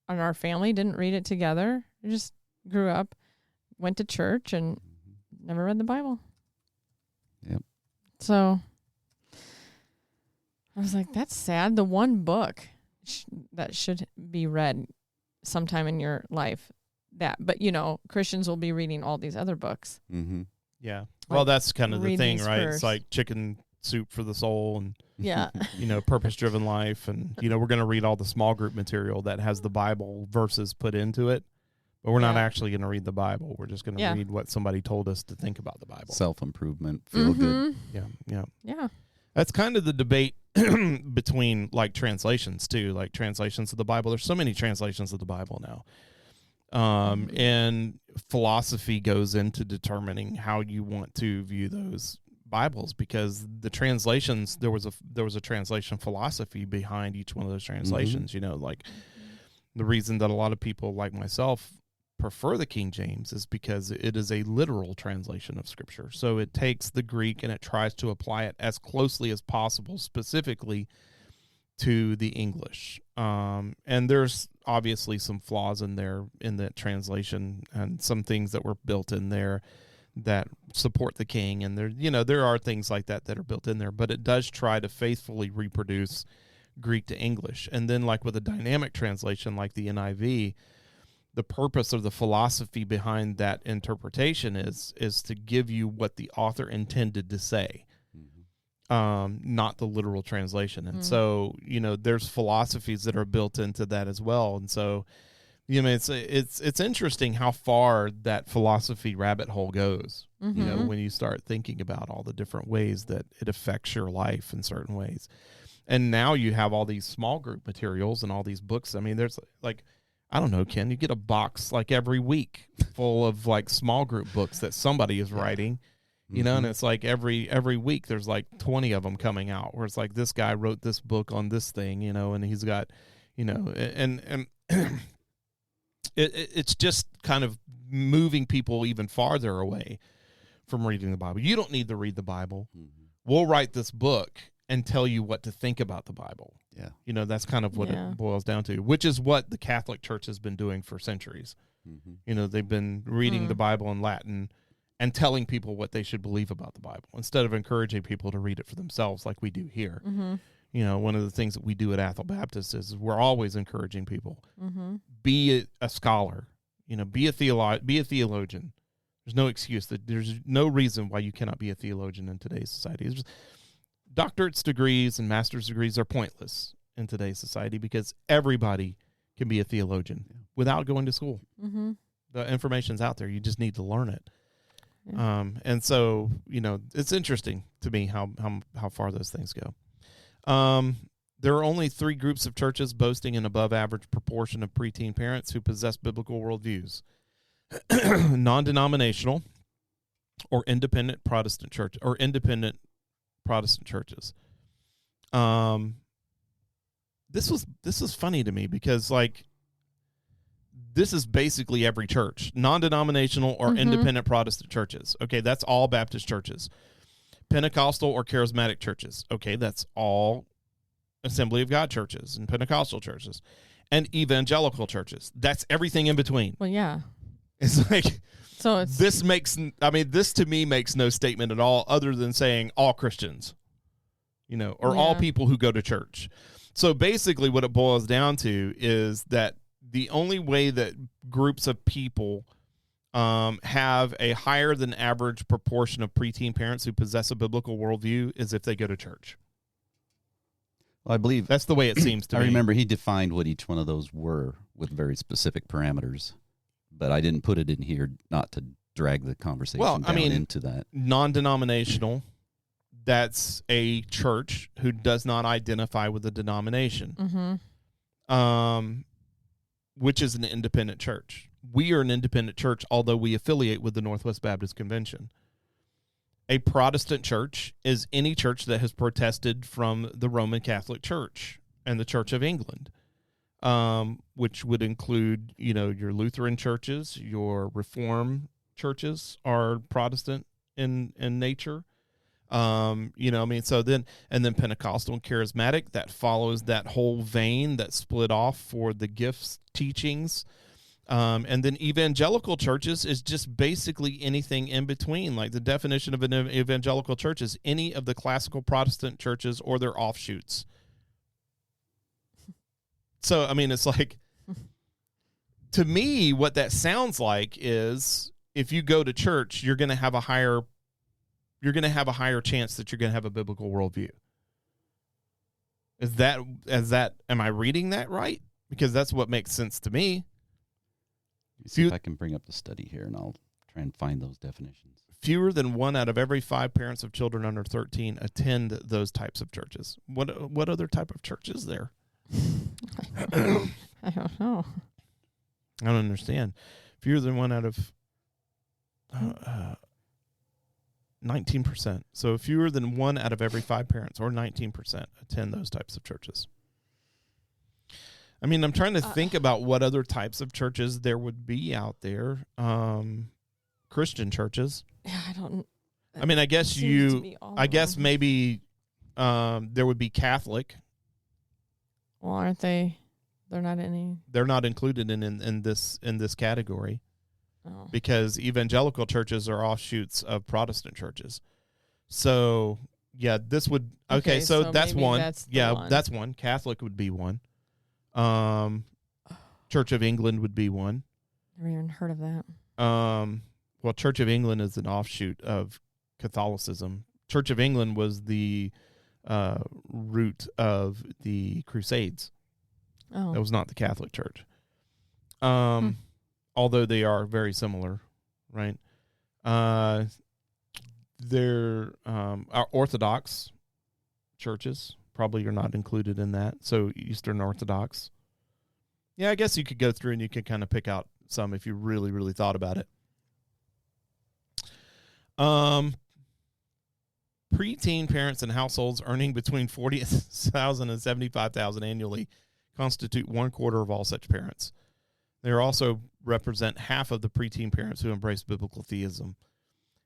and our family didn't read it together. We just grew up, went to church, and never read the Bible. Yep. So I was like, that's sad. The one book that should be read sometime in your life. But, Christians will be reading all these other books. Mm-hmm. Yeah. Well, that's kind of the thing, right? First. It's like chicken soup for the soul and, yeah, purpose-driven life. And, we're going to read all the small group material that has the Bible verses put into it. But we're not actually going to read the Bible. We're just going to read what somebody told us to think about the Bible. Self-improvement, feel good. Yeah. That's kind of the debate between, like, translations, too. Like, translations of the Bible. There's so many translations of the Bible now. And philosophy goes into determining how you want to view those Bibles, because the translations, there was a translation philosophy behind each one of those translations. Like the reason that a lot of people like myself prefer the King James is because it is a literal translation of Scripture. So it takes the Greek and it tries to apply it as closely as possible, specifically to the English. And there's obviously some flaws in there in that translation, and some things that were built in there that support the King. And there are things like that are built in there, but it does try to faithfully reproduce Greek to English. And then, like with a dynamic translation like the NIV, the purpose of the philosophy behind that interpretation is to give you what the author intended to say, not the literal translation. And so, there's philosophies that are built into that as well. And so, it's interesting how far that philosophy rabbit hole goes, when you start thinking about all the different ways that it affects your life in certain ways. And now you have all these small group materials and all these books. I mean, there's like, I don't know, Ken, you get a box like every week full of like small group books that somebody is writing, and it's like every week there's like 20 of them coming out where it's like, this guy wrote this book on this thing, and he's got, and it's just kind of moving people even farther away from reading the Bible. You don't need to read the Bible. We'll write this book and tell you what to think about the Bible. Yeah. That's kind of what it boils down to, which is what the Catholic Church has been doing for centuries. They've been reading the Bible in Latin and telling people what they should believe about the Bible instead of encouraging people to read it for themselves like we do here. One of the things that we do at Athol Baptist is we're always encouraging people. Be a scholar, be a theologian. There's no excuse there's no reason why you cannot be a theologian in today's society. It's just, doctorate's degrees and master's degrees are pointless in today's society because everybody can be a theologian without going to school. The information's out there. You just need to learn it. And so, it's interesting to me how far those things go. There are only 3 groups of churches boasting an above-average proportion of preteen parents who possess biblical worldviews: non-denominational or independent Protestant church or independent Protestant churches. This was funny to me because like this is basically every church, non-denominational or independent Protestant churches. Okay, that's all Baptist churches. Pentecostal or charismatic churches. Okay, that's all Assembly of God churches and Pentecostal churches. And evangelical churches. That's everything in between. Well, yeah. It's like, so it's, this to me makes no statement at all other than saying all Christians, or all people who go to church. So basically what it boils down to is that the only way that groups of people have a higher than average proportion of preteen parents who possess a biblical worldview is if they go to church. Well, I believe that's the way it seems to me. I remember he defined what each one of those were with very specific parameters, but I didn't put it in here not to drag the conversation down into that. Non-denominational, that's a church who does not identify with the denomination, which is an independent church. We are an independent church, although we affiliate with the Northwest Baptist Convention. A Protestant church is any church that has protested from the Roman Catholic Church and the Church of England, which would include, your Lutheran churches, your Reformed churches are Protestant in nature. So then Pentecostal and Charismatic, that follows that whole vein that split off for the gifts teachings. And then evangelical churches is just basically anything in between. Like the definition of an evangelical church is any of the classical Protestant churches or their offshoots. So, it's like, to me, what that sounds like is if you go to church, you're going to have a higher chance that you're going to have a biblical worldview. Am I reading that right? Because that's what makes sense to me. See if I can bring up the study here, and I'll try and find those definitions. Fewer than 1 out of every 5 parents of children under 13 attend those types of churches. What other type of church is there? I don't know. I don't understand. Fewer than 1 out of 19%. So fewer than 1 out of every 5 parents, or 19%, attend those types of churches. I'm trying to think about what other types of churches there would be out there. Christian churches. Yeah, I don't. I guess maybe there would be Catholic. Well, aren't they? They're not any. They're not included in this category. Oh. Because evangelical churches are offshoots of Protestant churches. So yeah, this would so that's one. That's one. Catholic would be one. Church of England would be one. Never even heard of that. Well, Church of England is an offshoot of Catholicism. Church of England was the root of the Crusades. Oh. That was not the Catholic Church. Although they are very similar, right? They're our Orthodox churches. Probably you're not included in that. So Eastern Orthodox. Yeah, I guess you could go through and you could kind of pick out some if you really, really thought about it. Preteen parents in households earning between $40,000 and $75,000 annually constitute 1/4 of all such parents. They also represent half of the preteen parents who embrace biblical theism.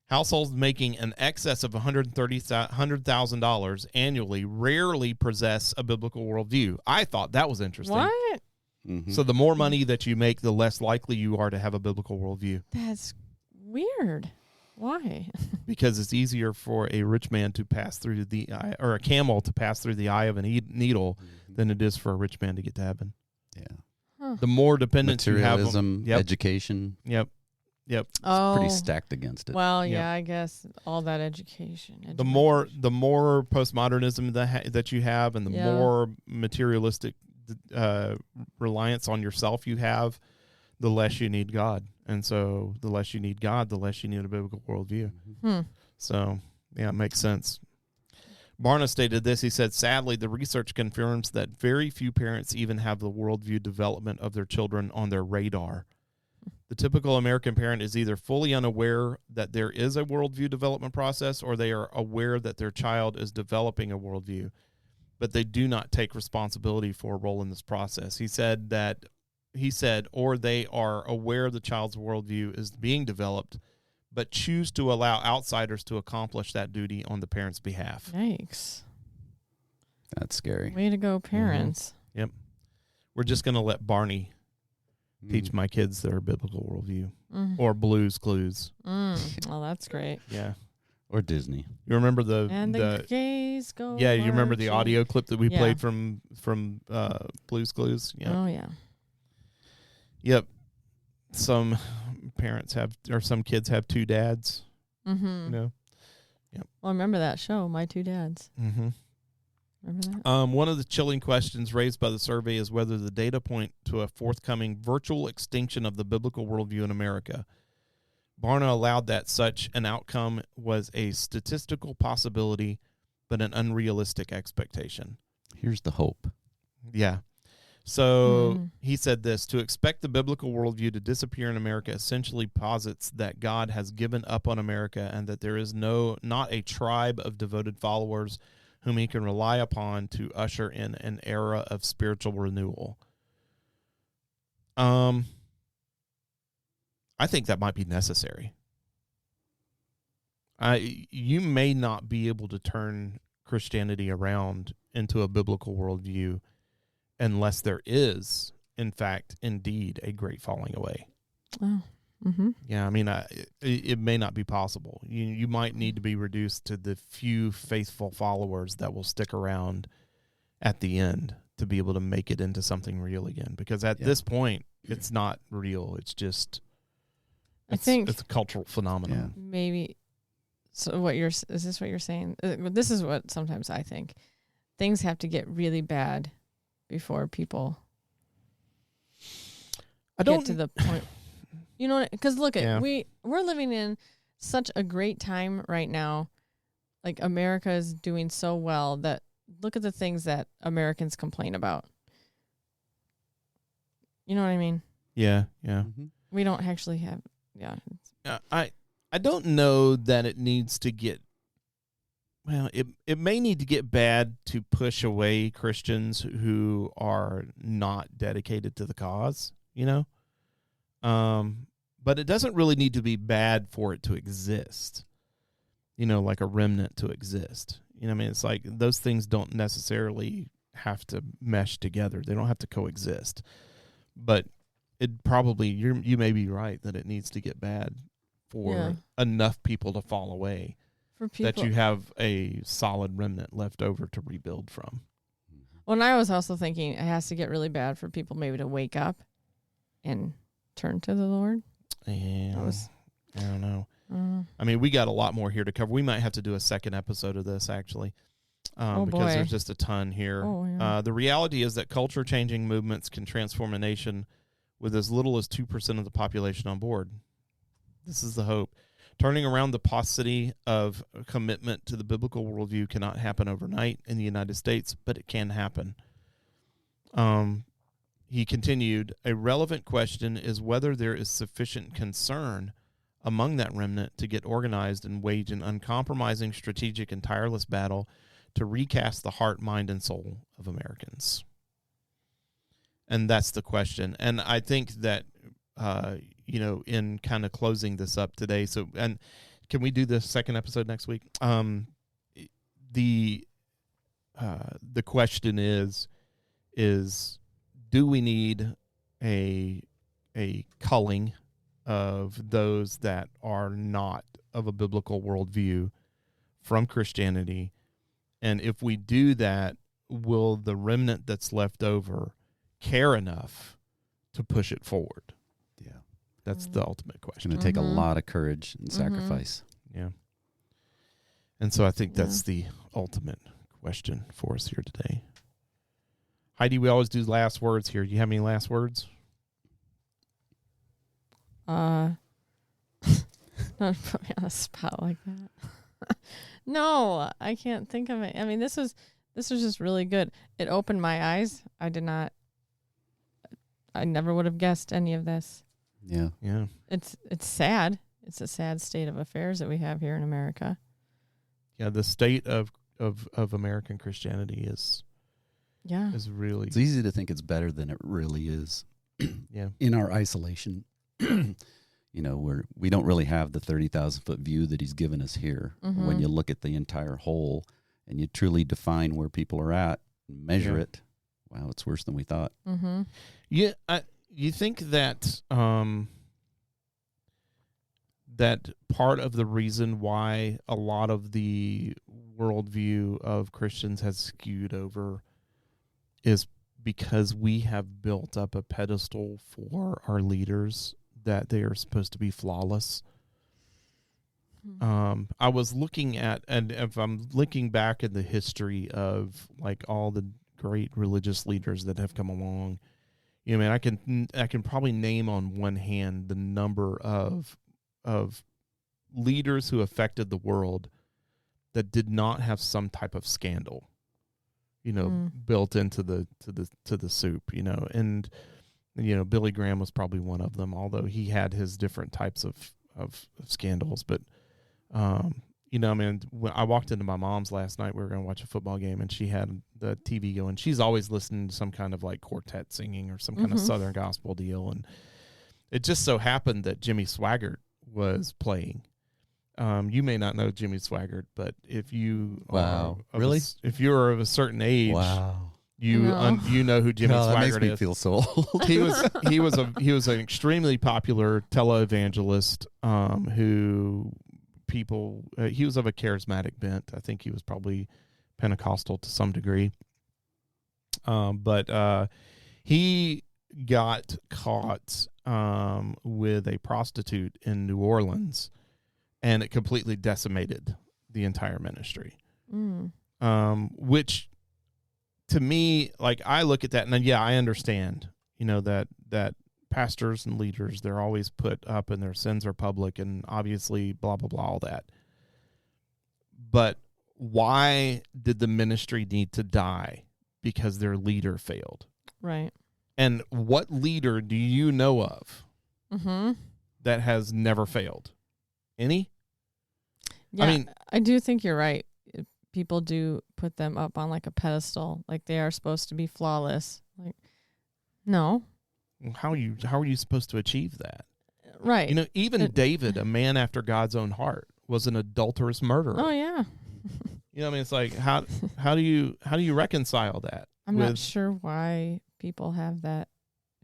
Households making an excess of $100,000 annually rarely possess a biblical worldview. I thought that was interesting. What? Mm-hmm. So the more money that you make, the less likely you are to have a biblical worldview. That's weird. Why? Because it's easier for a rich man to pass through the eye, or a camel to pass through the eye of a needle, than it is for a rich man to get to heaven. Yeah. Huh. The more dependence you have, materialism, education. Yep. It's pretty stacked against it. Well, yeah, I guess all that education. The more postmodernism that you have, and the more materialistic reliance on yourself you have, the less you need God. And so the less you need God, the less you need a biblical worldview. So, yeah, it makes sense. Barna stated this. He said, sadly, the research confirms that very few parents even have the worldview development of their children on their radar. The typical American parent is either fully unaware that there is a worldview development process, or they are aware that their child is developing a worldview, but they do not take responsibility for a role in this process. He said, or they are aware the child's worldview is being developed, but choose to allow outsiders to accomplish that duty on the parent's behalf. Yikes. That's scary. Way to go, parents. Mm-hmm. Yep. We're just going to let Barney teach my kids their biblical worldview, or Blue's Clues. Well, that's great. Yeah. Or Disney. You remember the gays go. Yeah, you remember the audio clip that we played from Blue's Clues? Yeah. Oh yeah. Yep. Some parents have, or some kids have two dads. Mm-hmm. You know. Well, I remember that show, My Two Dads. Mm-hmm. Remember that? One of the chilling questions raised by the survey is whether the data point to a forthcoming virtual extinction of the biblical worldview in America. Barna allowed that such an outcome was a statistical possibility, but an unrealistic expectation. Here's the hope. Yeah. So he said this: to expect the biblical worldview to disappear in America essentially posits that God has given up on America and that there is not a tribe of devoted followers whom he can rely upon to usher in an era of spiritual renewal. I think that might be necessary. You may not be able to turn Christianity around into a biblical worldview unless there is, in fact, indeed, a great falling away. Oh. Mm-hmm. Yeah, I mean, it may not be possible. You might need to be reduced to the few faithful followers that will stick around at the end to be able to make it into something real again. Because at this point, it's not real. It's just, I think it's a cultural phenomenon. Yeah. Maybe. So is this what you're saying? This is what sometimes I think. Things have to get really bad before people get to the point. You know, because look at we're living in such a great time right now. Like America is doing so well that look at the things that Americans complain about. You know what I mean? Yeah, yeah. Mm-hmm. We don't actually have. Yeah. I don't know that it needs to get. Well, it may need to get bad to push away Christians who are not dedicated to the cause. You know. But it doesn't really need to be bad for it to exist, you know, like a remnant to exist. You know what I mean? It's like those things don't necessarily have to mesh together. They don't have to coexist. But it probably, you may be right that it needs to get bad for enough people to fall away for people, that you have a solid remnant left over to rebuild from. Well, and I was also thinking it has to get really bad for people maybe to wake up and turn to the Lord. Yeah, I don't know. I mean, we got a lot more here to cover. We might have to do a second episode of this, actually, because there's just a ton here. Oh, yeah. The reality is that culture-changing movements can transform a nation with as little as 2% of the population on board. This is the hope. Turning around the paucity of commitment to the biblical worldview cannot happen overnight in the United States, but it can happen. He continued, a relevant question is whether there is sufficient concern among that remnant to get organized and wage an uncompromising, strategic, and tireless battle to recast the heart, mind, and soul of Americans. And that's the question. And I think that, you know, in kind of closing this up today, so, and can we do the second episode next week? The question is do we need a culling of those that are not of a biblical worldview from Christianity? And if we do that, will the remnant that's left over care enough to push it forward? Yeah. That's the ultimate question. It's going to take a lot of courage and sacrifice. Yeah. And so I think that's the ultimate question for us here today. Heidi, we always do last words here. Do you have any last words? Don't put me on a spot like that. No, I can't think of it. I mean, this was just really good. It opened my eyes. I never would have guessed any of this. Yeah. Yeah. It's sad. It's a sad state of affairs that we have here in America. Yeah, the state of American Christianity is really... It's easy to think it's better than it really is. Yeah. In our isolation, you know, we don't really have the 30,000-foot view that he's given us here. Mm-hmm. When you look at the entire whole and you truly define where people are at and measure it, wow, it's worse than we thought. Mm-hmm. Yeah, you think that that part of the reason why a lot of the worldview of Christians has skewed over is because we have built up a pedestal for our leaders that they are supposed to be flawless. I was looking at, and if I'm looking back at the history of like all the great religious leaders that have come along, you know, I can probably name on one hand the number of leaders who affected the world that did not have some type of scandal, you know, built into the soup, you know, and you know, Billy Graham was probably one of them, although he had his different types of scandals. But you know, I mean, when I walked into my mom's last night, we were going to watch a football game, and she had the TV going. She's always listening to some kind of like quartet singing or some kind of Southern gospel deal. And it just so happened that Jimmy Swaggart was playing. You may not know Jimmy Swaggart, but if you if you're of a certain age, you know who Jimmy Swaggart that makes me is. Feel so old. he was an extremely popular televangelist who people he was of a charismatic bent. I think he was probably Pentecostal to some degree. But he got caught with a prostitute in New Orleans, and it completely decimated the entire ministry. Which to me, like, I look at that and yeah, I understand, you know, that pastors and leaders, they're always put up and their sins are public and obviously blah, blah, blah, all that. But why did the ministry need to die? Because their leader failed. Right. And what leader do you know of that has never failed? Any? Yeah, I mean, I do think you're right. People do put them up on like a pedestal, like they are supposed to be flawless. Like, no. How are you supposed to achieve that? Right. You know, even David, a man after God's own heart, was an adulterous murderer. Oh yeah. You know, I mean, it's like how do you reconcile that? I'm not sure why people have that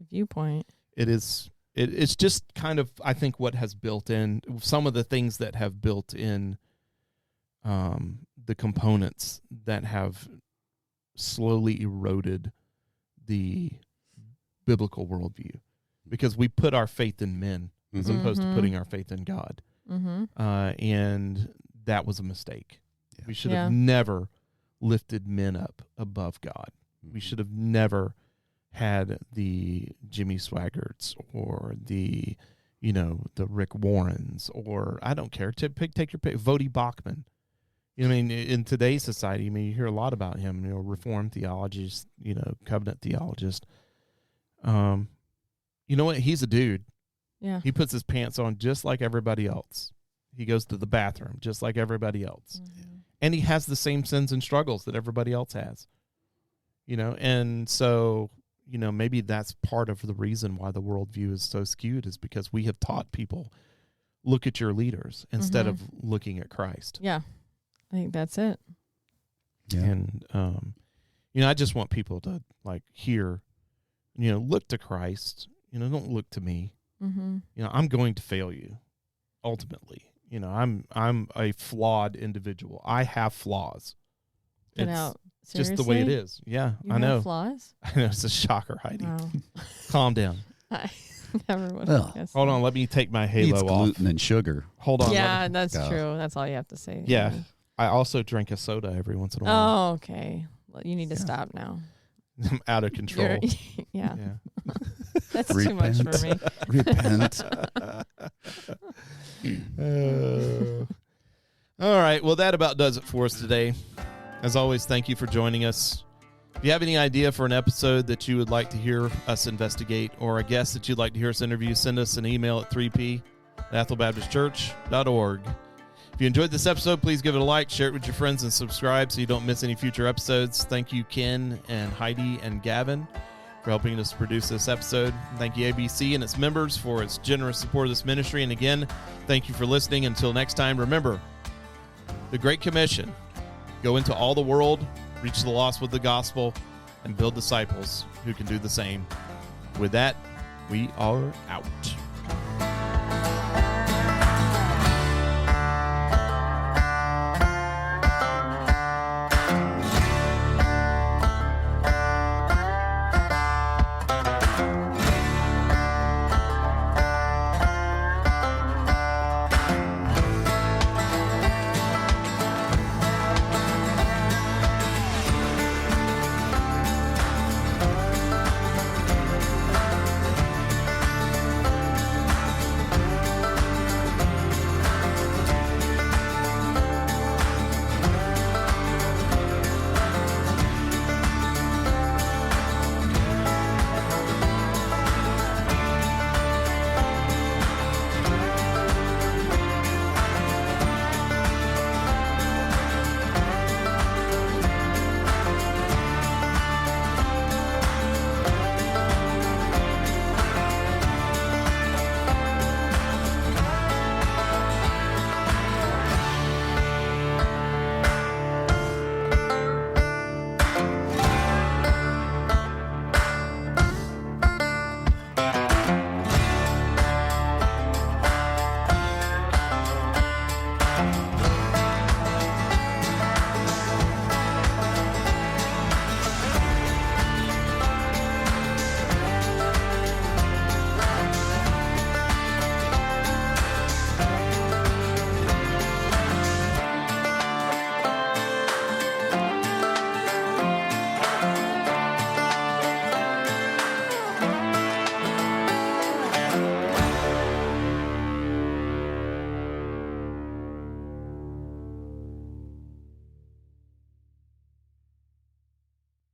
viewpoint. It's just kind of, I think, what has built in some of the things that have built in the components that have slowly eroded the biblical worldview, because we put our faith in men as opposed to putting our faith in God. And that was a mistake. Yeah. We should have never lifted men up above God. We should have never had the Jimmy Swaggarts or the, you know, the Rick Warrens, or I don't care, take your pick, Vody Bachman. You know, I mean, in today's society, I mean, you hear a lot about him, you know, Reformed theologist, you know, covenant theologist. You know what? He's a dude. Yeah. He puts his pants on just like everybody else. He goes to the bathroom just like everybody else. And he has the same sins and struggles that everybody else has. You know, and so, you know, maybe that's part of the reason why the worldview is so skewed, is because we have taught people, look at your leaders instead of looking at Christ. Yeah. I think that's it. Yeah. And, you know, I just want people to like hear, you know, look to Christ, you know, don't look to me. You know, I'm going to fail you ultimately. You know, I'm a flawed individual. I have flaws. It's just the way it is. Yeah, you I know. Have flaws? I know, it's a shocker, Heidi. Wow. Calm down. I never would have guessed. Hold on, let me take my halo off. Gluten and sugar. Hold on. Yeah, that's true. That's all you have to say. Yeah. I also drink a soda every once in a while. Oh, okay. Well, you need to stop now. I'm out of control. Yeah. That's too much for me. Repent. All right. Well, that about does it for us today. As always, thank you for joining us. If you have any idea for an episode that you would like to hear us investigate, or a guest that you'd like to hear us interview, send us an email at 3p@ethelbaptistchurch.org. If you enjoyed this episode, please give it a like, share it with your friends, and subscribe so you don't miss any future episodes. Thank you, Ken and Heidi and Gavin, for helping us produce this episode. Thank you, ABC and its members, for its generous support of this ministry. And again, thank you for listening. Until next time, remember the Great Commission: go into all the world, reach the lost with the gospel, and build disciples who can do the same. With that, we are out.